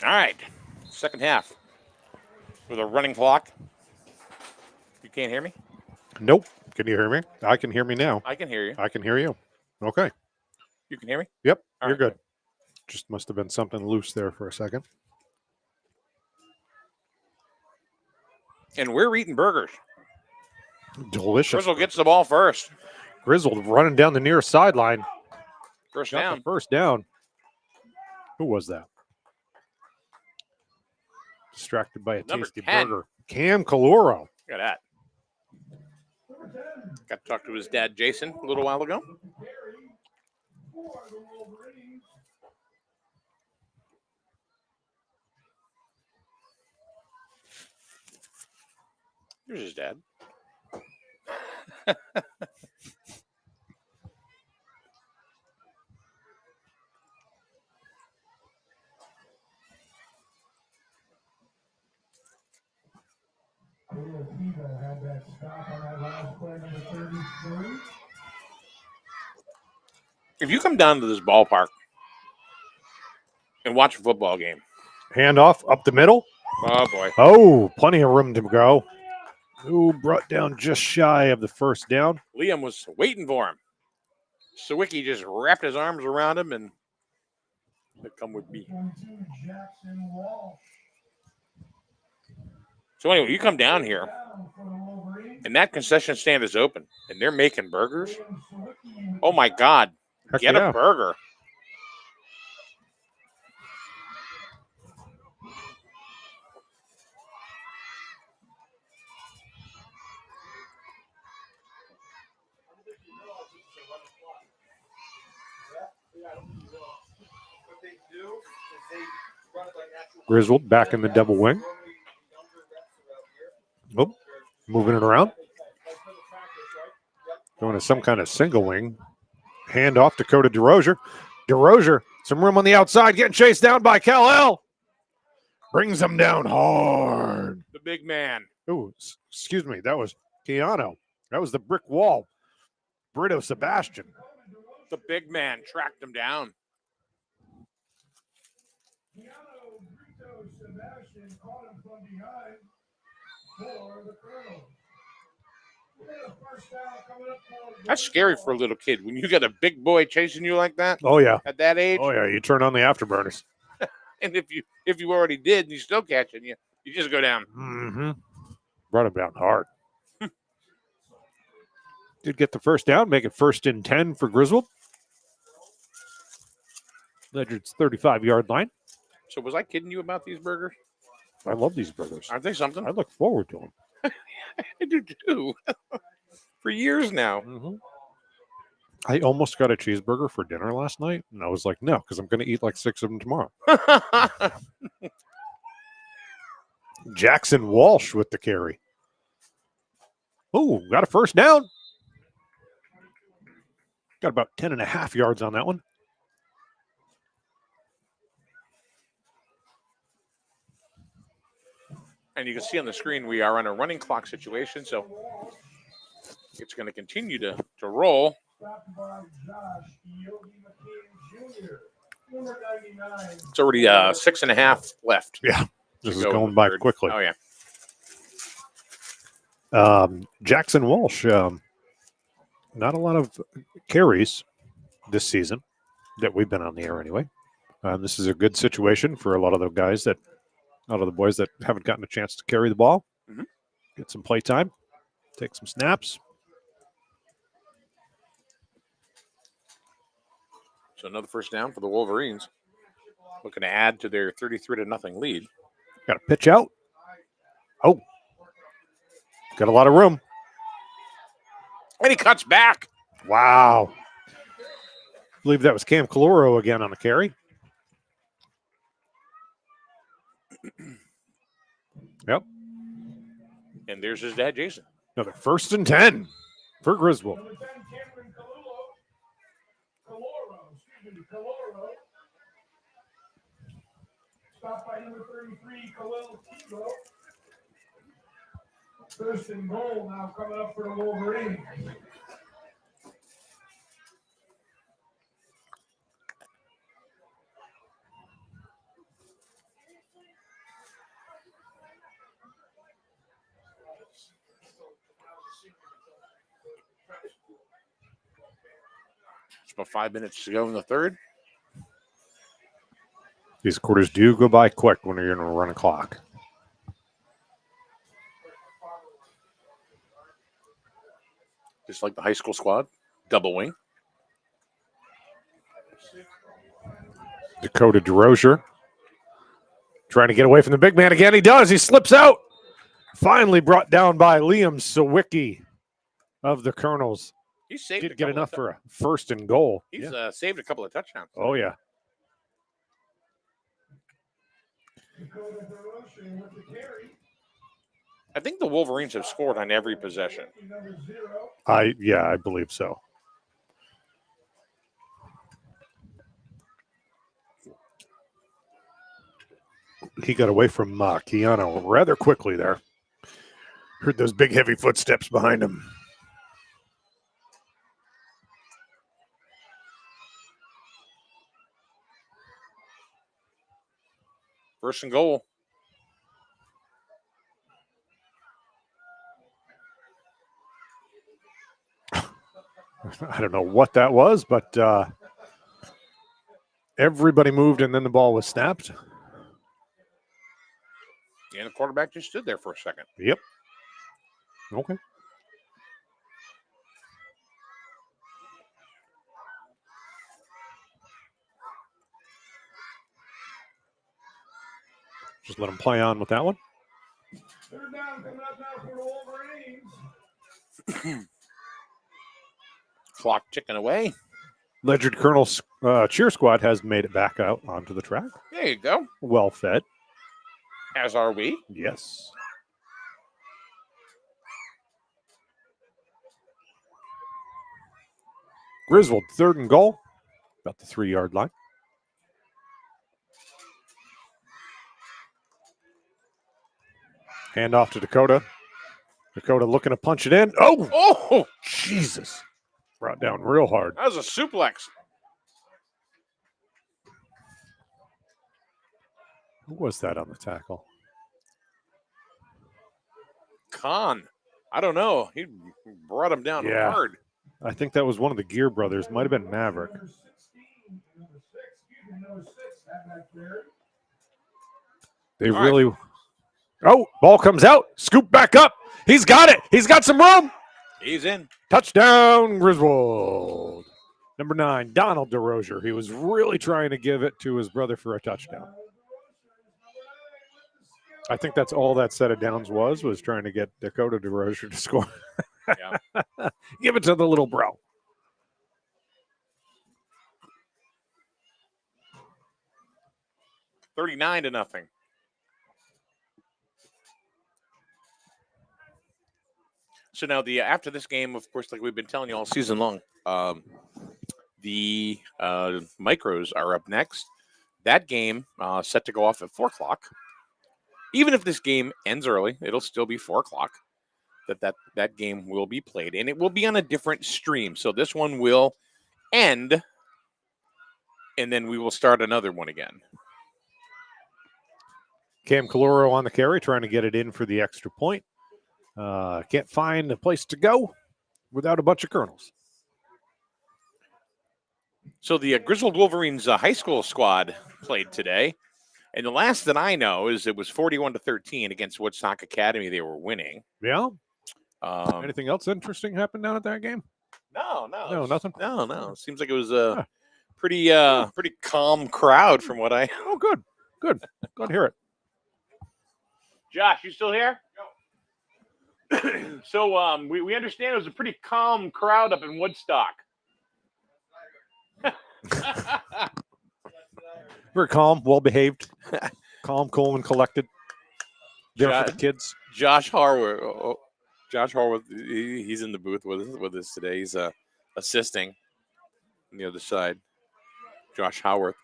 All right. Second half with a running clock. You can't hear me? Nope. Can you hear me? I can hear me now. I can hear you. I can hear you. Okay. You can hear me? Yep. All You're right, good. Just must have been something loose there for a second. And we're eating burgers. Delicious. Griswold gets the ball first. Griswold running down the near sideline. First Got down. the first down. Who was that? Distracted by a Number tasty 10. burger. Cam Caloro. Look at that. Got to talk to his dad, Jason, a little while ago. Here's his dad. Had that stop on that last play, number 33. If you come down to this ballpark and watch a football game, Handoff up the middle. oh boy, Oh, plenty of room to go. Ooh, brought down just shy of the first down. Liam was waiting for him. Sawicki just wrapped his arms around him and said, "Come with me." 22, Jackson Walsh. So anyway, you come down here Down for the Wolverines. and that concession stand is open and they're making burgers. Oh my God, Heck get yeah. a burger. Griswold back in the double wing. Oh, moving it around. Going to some kind of single wing. Hand off to Dakota DeRozier. DeRozier, some room on the outside, getting chased down by Cal-El. Brings him down hard. The big man. Oh, excuse me. That was Keanu. That was the brick wall. Brito Sebastian. The big man tracked him down. Brito Sebastian caught him from behind for the Colonels. First down coming up for That's scary for a little kid when you got a big boy chasing you like that Oh, yeah. at that age. Oh, yeah. You turn on the afterburners. And if you already did and he's still catching you, you just go down. Mm-hmm. Brought him down hard. Did get the first down, make it 1st and 10 for Griswold. Ledyard's 35-yard line. So was I kidding you about these burgers? I love these burgers. Aren't they something? I look forward to them. I do too. For years now. Mm-hmm. I almost got a cheeseburger for dinner last night, and I was like, no, because I'm going to eat like 6 of them tomorrow. Jackson Walsh with the carry. Oh, got a first down. Got about 10.5 yards on that one. And you can see on the screen we are on a running clock situation, so it's going to continue to roll. stopped by Josh Yogi McCain Jr. Number 99. It's already 6.5 left. Yeah, this to is go going in the by third. quickly. Oh, yeah. Jackson Walsh, not a lot of carries this season that we've been on the air anyway. This is a good situation for a lot of the boys that haven't gotten a chance to carry the ball. Mhm. Get some play time, take some snaps. So another first down for the Wolverines. Looking to add to their 33-0 lead. Got a pitch out. Oh, got a lot of room. And he cuts back. Wow. I believe that was Cam Caloro again on the carry. Yep. And there's his dad, Jason. Another 1st and 10 for Griswold. Number 10, Cameron Caloro. Stopped by number 33, Khalil Tebow. 1st and goal now coming up for the Wolverines. about 5 minutes to go in the third. These quarters do go by quick when you're going to run a clock. Just like the high school squad. Double wing. Dakota DeRozier trying to get away from the big man again. He does. He slips out. Finally brought down by Liam Sawicki of the Colonels. He saved Didn't get enough for a first and goal. He's saved a couple of touchdowns. Oh, yeah. I think the Wolverines have scored on every possession. I believe so. He got away from Keanu rather quickly there. Heard those big, heavy footsteps behind him. First and goal. I don't know what that was, but everybody moved and then the ball was snapped. And the quarterback just stood there for a second. Yep. Okay. Just let him play on with that one. Third down coming up now for the Wolverines. Clock ticking away. Ledyard Colonels cheer squad has made it back out onto the track. There you go. Well fed. As are we. Yes. Griswold, third and goal. About the 3-yard line. Hand off to Dakota. Dakota looking to punch it in. Oh, Jesus. Brought down real hard. That was a suplex. Who was that on the tackle? Khan. I don't know. He brought him down hard. I think that was one of the Gear brothers. Might have been Maverick. They All really... Right. Oh, ball comes out. Scoop back up. He's got it. He's got some room. He's in. Touchdown, Griswold. Number 9, Donald DeRozier. He was really trying to give it to his brother for a touchdown. I think that's all that set of downs was trying to get Dakota DeRozier to score. Yeah. Give it to the little bro. $39-0. So now after this game, of course, like we've been telling you all season long, the Micros are up next. That game set to go off at 4 o'clock. Even if this game ends early, it'll still be 4 o'clock that game will be played. And it will be on a different stream. So this one will end, and then we will start another one again. Cam Caloro on the carry, trying to get it in for the extra point. Can't find a place to go without a bunch of Colonels. So the Griswold Wolverines high school squad played today. And the last that I know is it was 41-13 against Woodstock Academy. They were winning. Yeah. Anything else interesting happened down at that game? No, nothing. No. It seems like it was a pretty calm crowd from what I. Oh, good. Glad to hear it. Josh, you still here? No. So we understand it was a pretty calm crowd up in Woodstock. Very calm, well behaved, calm, cool, and collected. There for the kids. Josh Harworth. Josh Harworth. He's in the booth with us today. He's assisting on the other side. Josh Howarth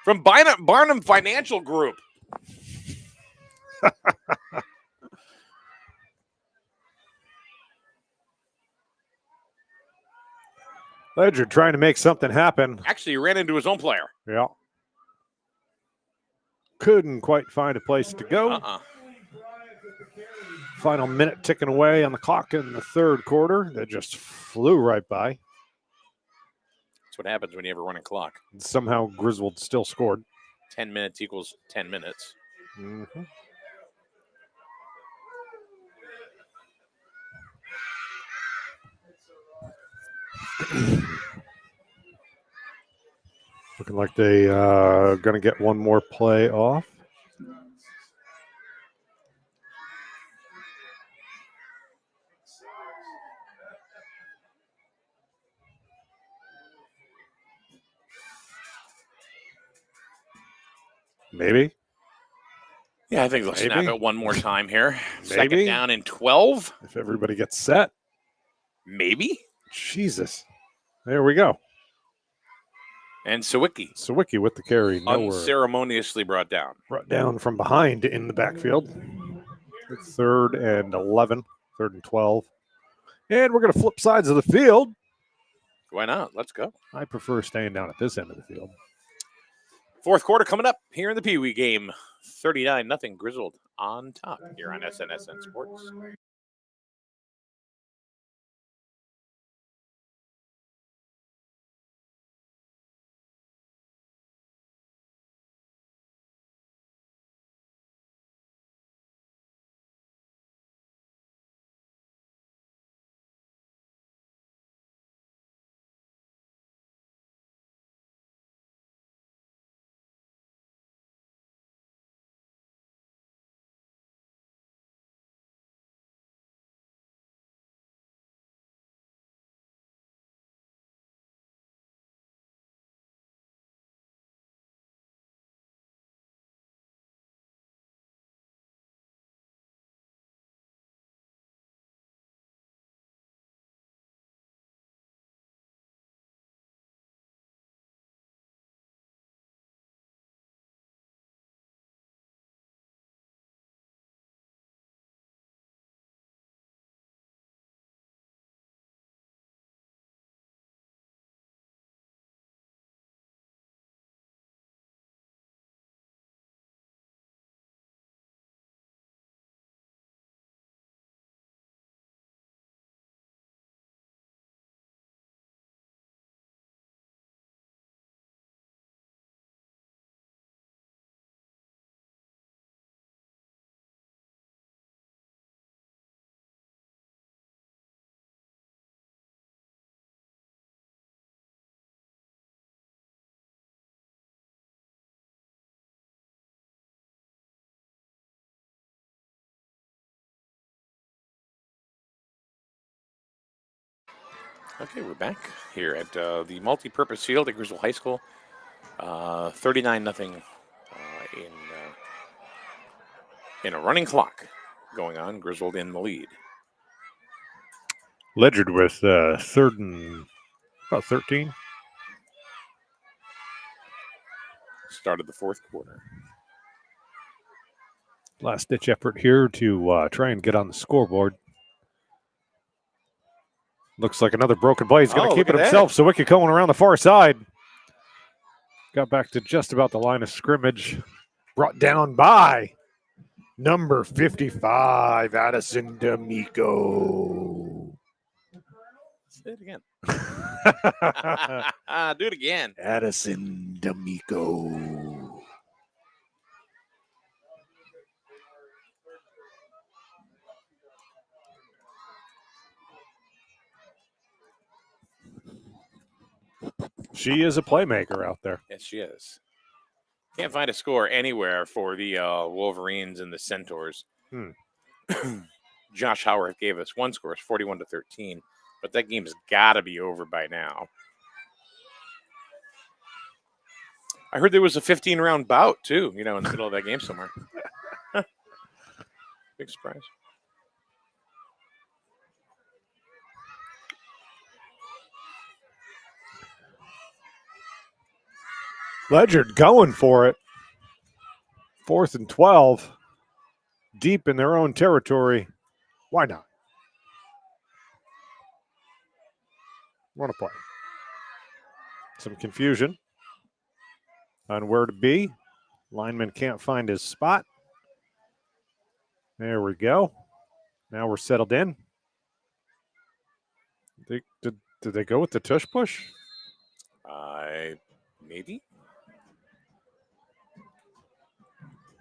from Barnum Financial Group. Ledyard trying to make something happen. Actually, he ran into his own player. Yeah. Couldn't quite find a place to go. Final minute ticking away on the clock in the third quarter. That just flew right by. That's what happens when you have a running clock. Somehow Griswold still scored. 10 minutes equals 10 minutes. Mm-hmm. Looking like they going to get one more play off. Maybe. Yeah, I think they'll snap Maybe. it one more time here. Maybe. Second down and 12. If everybody gets set. Maybe. Jesus. There we go. And Sawicki with the carry. Nowhere. unceremoniously brought down. Brought down from behind in the backfield. 3rd and 11. 3rd and 12. And we're going to flip sides of the field. Why not? Let's go. I prefer staying down at this end of the field. Fourth quarter coming up here in the Pee Wee game. 39-0 Griswold on top here on SNSN Sports. Okay, we're back here at the multi-purpose field at Griswold High School. 39-0 in a running clock going on. Griswold in the lead. Ledyard with 3rd and about 13. Start of the fourth quarter. Last-ditch effort here to try and get on the scoreboard. Looks like another broken play. He's going to keep it himself. Sawicki going around the far side. Got back to just about the line of scrimmage. Brought down by number 55, Addison D'Amico. Say it again. Do it again. Addison D'Amico. She is a playmaker out there. Yes, she is. Can't find a score anywhere for the Wolverines and the Centaurs. Josh Howard gave us one score, it's 41-13, but that game's got to be over by now. I heard there was a 15-round bout, too, in the middle of that game somewhere. Big surprise. Ledyard going for it. 4th and 12. Deep in their own territory. Why not? Want to play. Some confusion on where to be. Lineman can't find his spot. There we go. Now we're settled in. Did they go with the tush push? Maybe.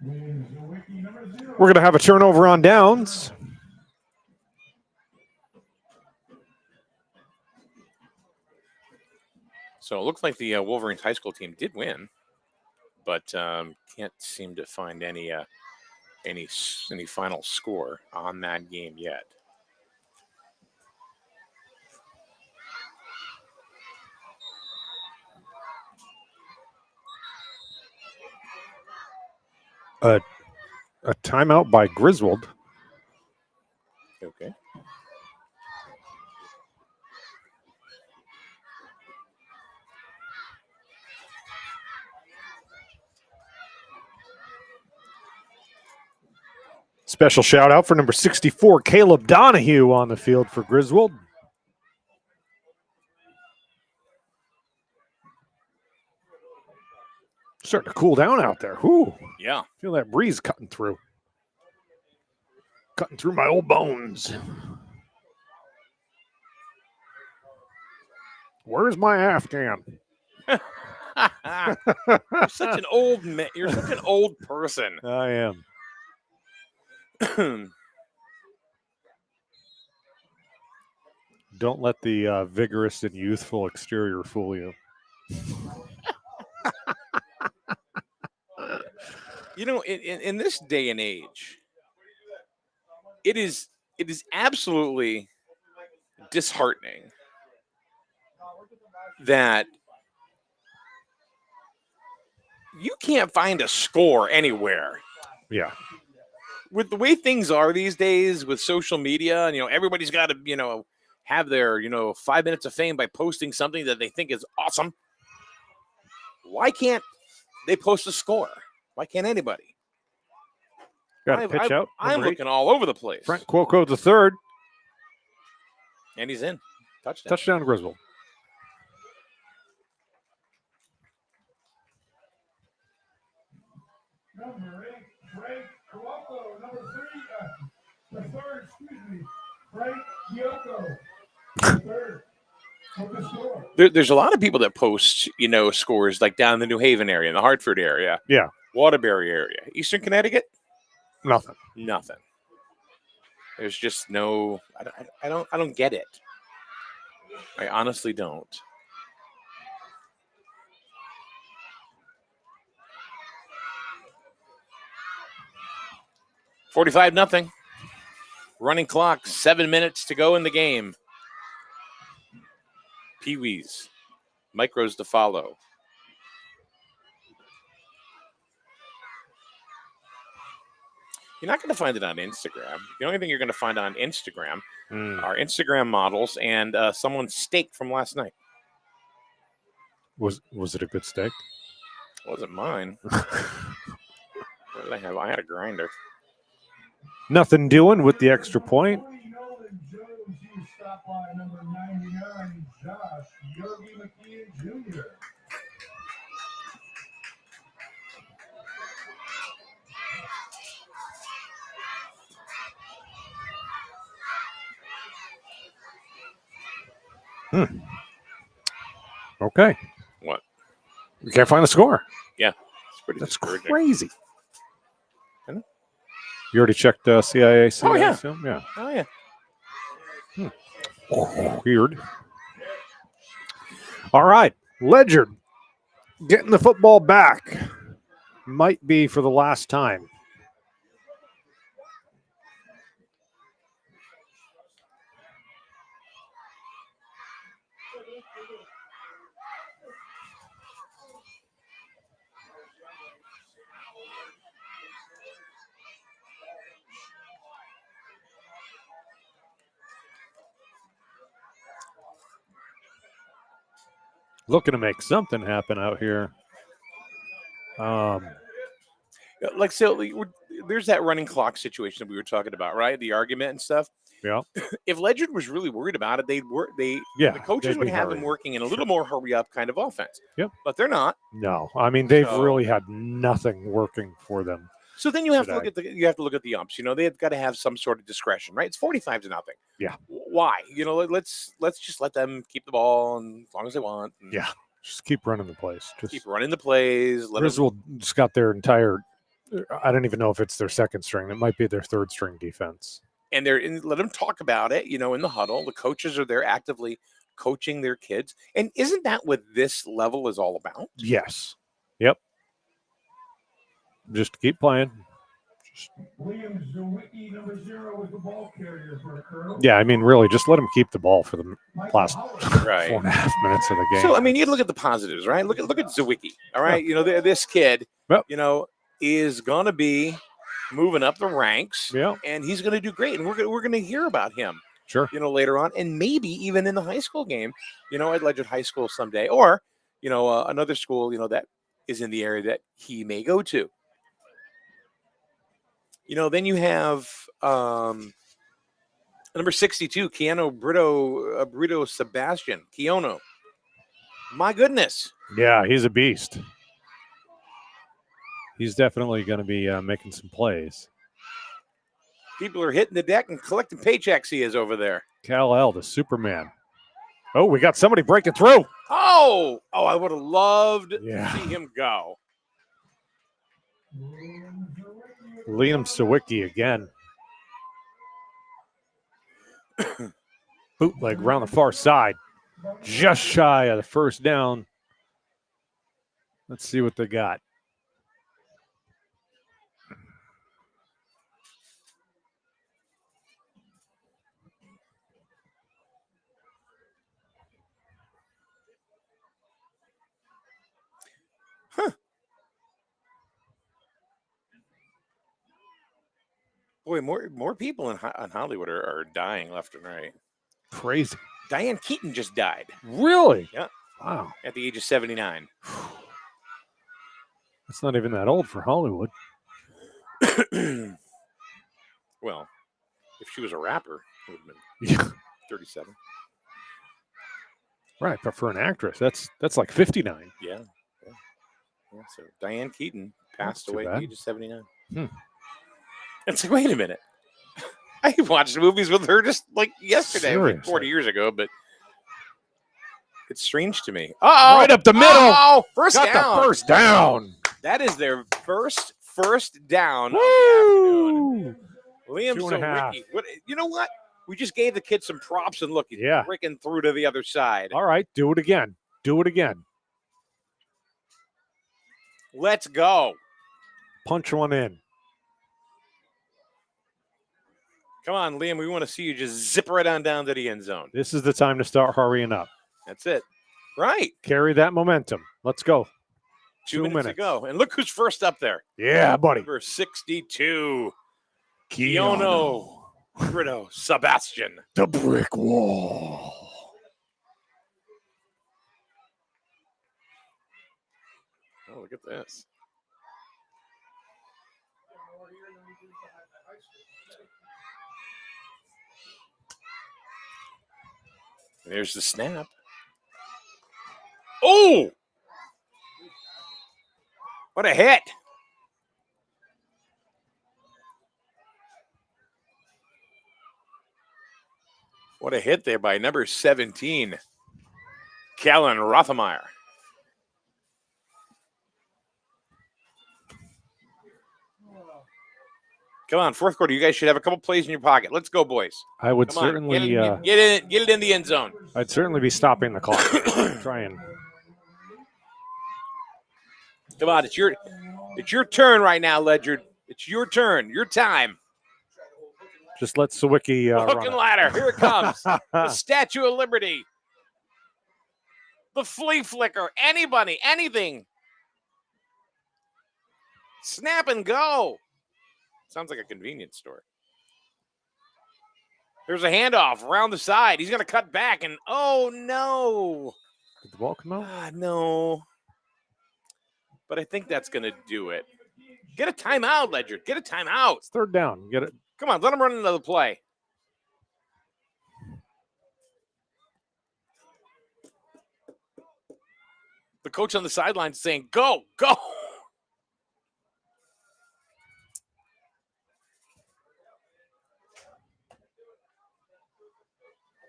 We're going to have a turnover on downs. So it looks like the Wolverines high school team did win, but can't seem to find any final score on that game yet. A timeout by Griswold. Okay. Special shout out for number 64, Caleb Donahue on the field for Griswold. Starting to cool down out there. Whew. Yeah. Feel that breeze cutting through. Cutting through my old bones. Where's my Afghan? You're such an old man. You're such an old person. I am. Don't let the vigorous and youthful exterior fool you. You know, in this day and age, it is absolutely disheartening that you can't find a score anywhere. Yeah. With the way things are these days with social media, and everybody's got to have their 5 minutes of fame by posting something that they think is awesome. Why can't they post a score? Why can't anybody? Got a pitch out. I'm looking all over the place. Frank Cuoco the third. And he's in. Touchdown. Touchdown Griswold. Number 8, Frank Cuoco. Number 3, the third, Frank Cuoco. The third. There's a lot of people that post, scores like down in the New Haven area, in the Hartford area. Yeah. Waterbury area. Eastern Connecticut? Nothing. There's just no. I don't get it. I honestly don't. $45-0. Running clock. 7 minutes to go in the game. Pee-wees. Micros to follow. You're not going to find it on Instagram. The only thing you're going to find on Instagram are Instagram models and someone's steak from last night. Was it a good steak? It wasn't mine. What did I have? I had a grinder. Nothing doing with the extra point. Number 99, Josh Yogi McKeon Jr. Okay. What? We can't find the score. Yeah. That's discouraging. crazy. I know. You already checked CIA? Oh, yeah. Yeah. Oh, yeah. Weird. All right. Ledyard getting the football back. Might be for the last time. Looking to make something happen out here. There's that running clock situation that we were talking about, right? The argument and stuff. Yeah. If Ledyard was really worried about it, the coaches would have him working in a little more hurry up kind of offense. Yep. But they're not. No, I mean they've really had nothing working for them. So then you have to look at the umps. They've got to have some sort of discretion, right? It's 45-0. Yeah. Why? Let's just let them keep the ball and as long as they want. Yeah. Just keep running the place. Just Keep running the plays. Let them, Griswold just got their entire. I don't even know if it's their second string. It might be their third string defense. and let them talk about it. You know, in the huddle, the coaches are there actively coaching their kids. And isn't that what this level is all about? Yes. Yep. Just keep playing. Williams Zwicky, number 0, was the ball carrier for the Colonels. Yeah, I mean, really, just let them keep the ball for the last Right. 4.5 minutes of the game. So I mean, you look at the positives, right? Look at Zwicky. All right, you know, this kid, Yep. you know, is gonna be moving up the ranks, Yeah. and he's gonna do great, and we're gonna hear about him, Sure. you know, later on, and maybe even in the high school game, you know, at Ledyard High School someday, or you know, another school, you know, that is in the area that he may go to. You know, then you have number 62, Keanu Brito Sebastian. Keanu. My goodness. Yeah, he's a beast. He's definitely going to be making some plays. People are hitting the deck and collecting paychecks he is over there. Kal-El, the Superman. Oh, we got somebody breaking through. Oh, I would have loved to Yeah. see him go. Liam Sawicki again. Bootleg around the far side. Just shy of the first down. Let's see what they got. Boy, more people in Hollywood are dying left and right. Crazy. Diane Keaton just died Really? Yeah. Wow. at the age of 79. That's not even that old for Hollywood. Well, if she was a rapper, it would have been Yeah. 37. Right, but for an actress, that's like 59. Yeah. So Diane Keaton passed too away at bad. the age of 79. Hmm. It's like, wait a minute. I watched movies with her just like yesterday, like Seriously. 40 years ago, but it's strange to me. Uh-oh. Right up the middle. Oh, first Got down. the first down. That is their first down of the afternoon. Woo! Liam 2.5. Sawicki. You know what? We just gave the kid some props, and look, he's Yeah. breaking through to the other side. All right, do it again. Do it again. Let's go. Punch one in. Come on, Liam. We want to see you just zip right on down to the end zone. This is the time to start hurrying up. That's it. Right. Carry that momentum. Let's go. 2 2 minutes minutes. to go. And look who's first up there. Yeah, buddy. Number 62. Keanu Brito Sebastian. The brick wall. Oh, look at this. There's the snap. Oh! What a hit. What a hit there by number 17, Callan Rothemeyer. Come on, fourth quarter. You guys should have a couple plays in your pocket. Let's go, boys. I would Come on, certainly get it in the end zone. I'd certainly be stopping the clock. Try and Come on, it's your turn right now, Ledyard. It's your turn, your time. just let Sawicki Hook run and it. ladder. Here it comes. The Statue of Liberty. The flea flicker. Anybody, anything. Snap and go. Sounds like a convenience store. There's a handoff around the side. He's going to cut back, and oh, no. Did the ball come out? No. But I think that's going to do it. Get a timeout, Ledyard. Get a timeout. It's third down. Get it. Come on, let him run another play. The coach on the sideline is saying, go, go.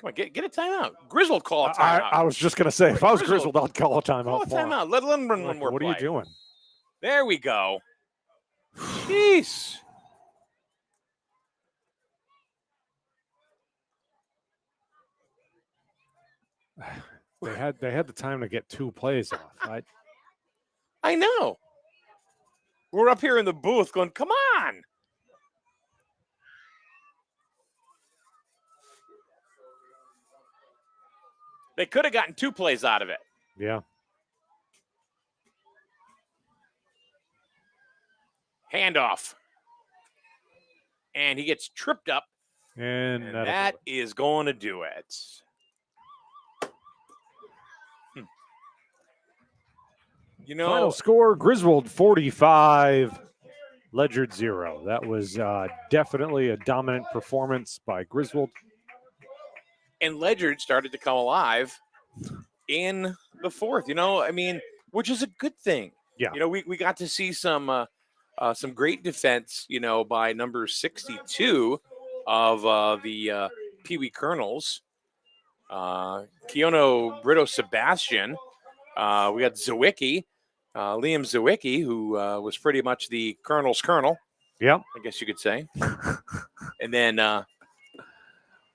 Come on, get a timeout. Griswold call a I timeout. was just going to say, if I was Griswold, Griswold, I'd call a call timeout. a for him. timeout. Let them run one Like, more what play. are you doing? There we go. Jeez. They had the time to get 2 plays off. I know. We're up here in the booth going, come on. They could have gotten 2 plays out of it. Yeah. Handoff. And he gets tripped up. And that is going to do it. You know, final score: Griswold 45, Ledyard 0. That was definitely a dominant performance by Griswold. And Ledyard started to come alive in the 4th. You know, I mean, which is a good thing. Yeah. You know, we got to see some great defense. You know, by number 62 of the Pee Wee Colonels, Keono Brito Sebastian. We got Zawicki. Liam Zawicki, who was pretty much the Colonel's Colonel. Yeah, I guess you could say. And then,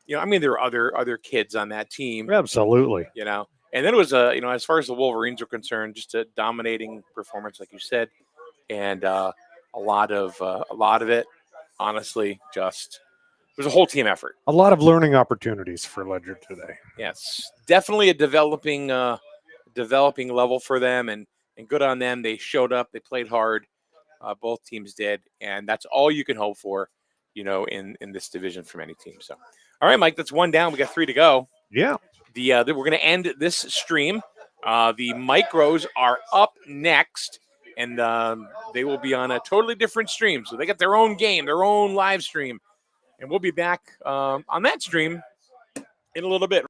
you know, I mean, there were other kids on that team. absolutely. You know, and then it was you know, as far as the Wolverines are concerned, just a dominating performance, like you said, and a lot of it, honestly, just it was a whole team effort. A lot of learning opportunities for Ledyard today. Yes, definitely a developing level for them, and good on them. They showed up, they played hard. Both teams did, and that's all you can hope for, you know, in this division from any team. So, all right, Mike, that's 1 down. We got 3 to go. Yeah. We're going to end this stream. The Micros are up next, and they will be on a totally different stream. So they got their own game, their own live stream, and we'll be back on that stream in a little bit.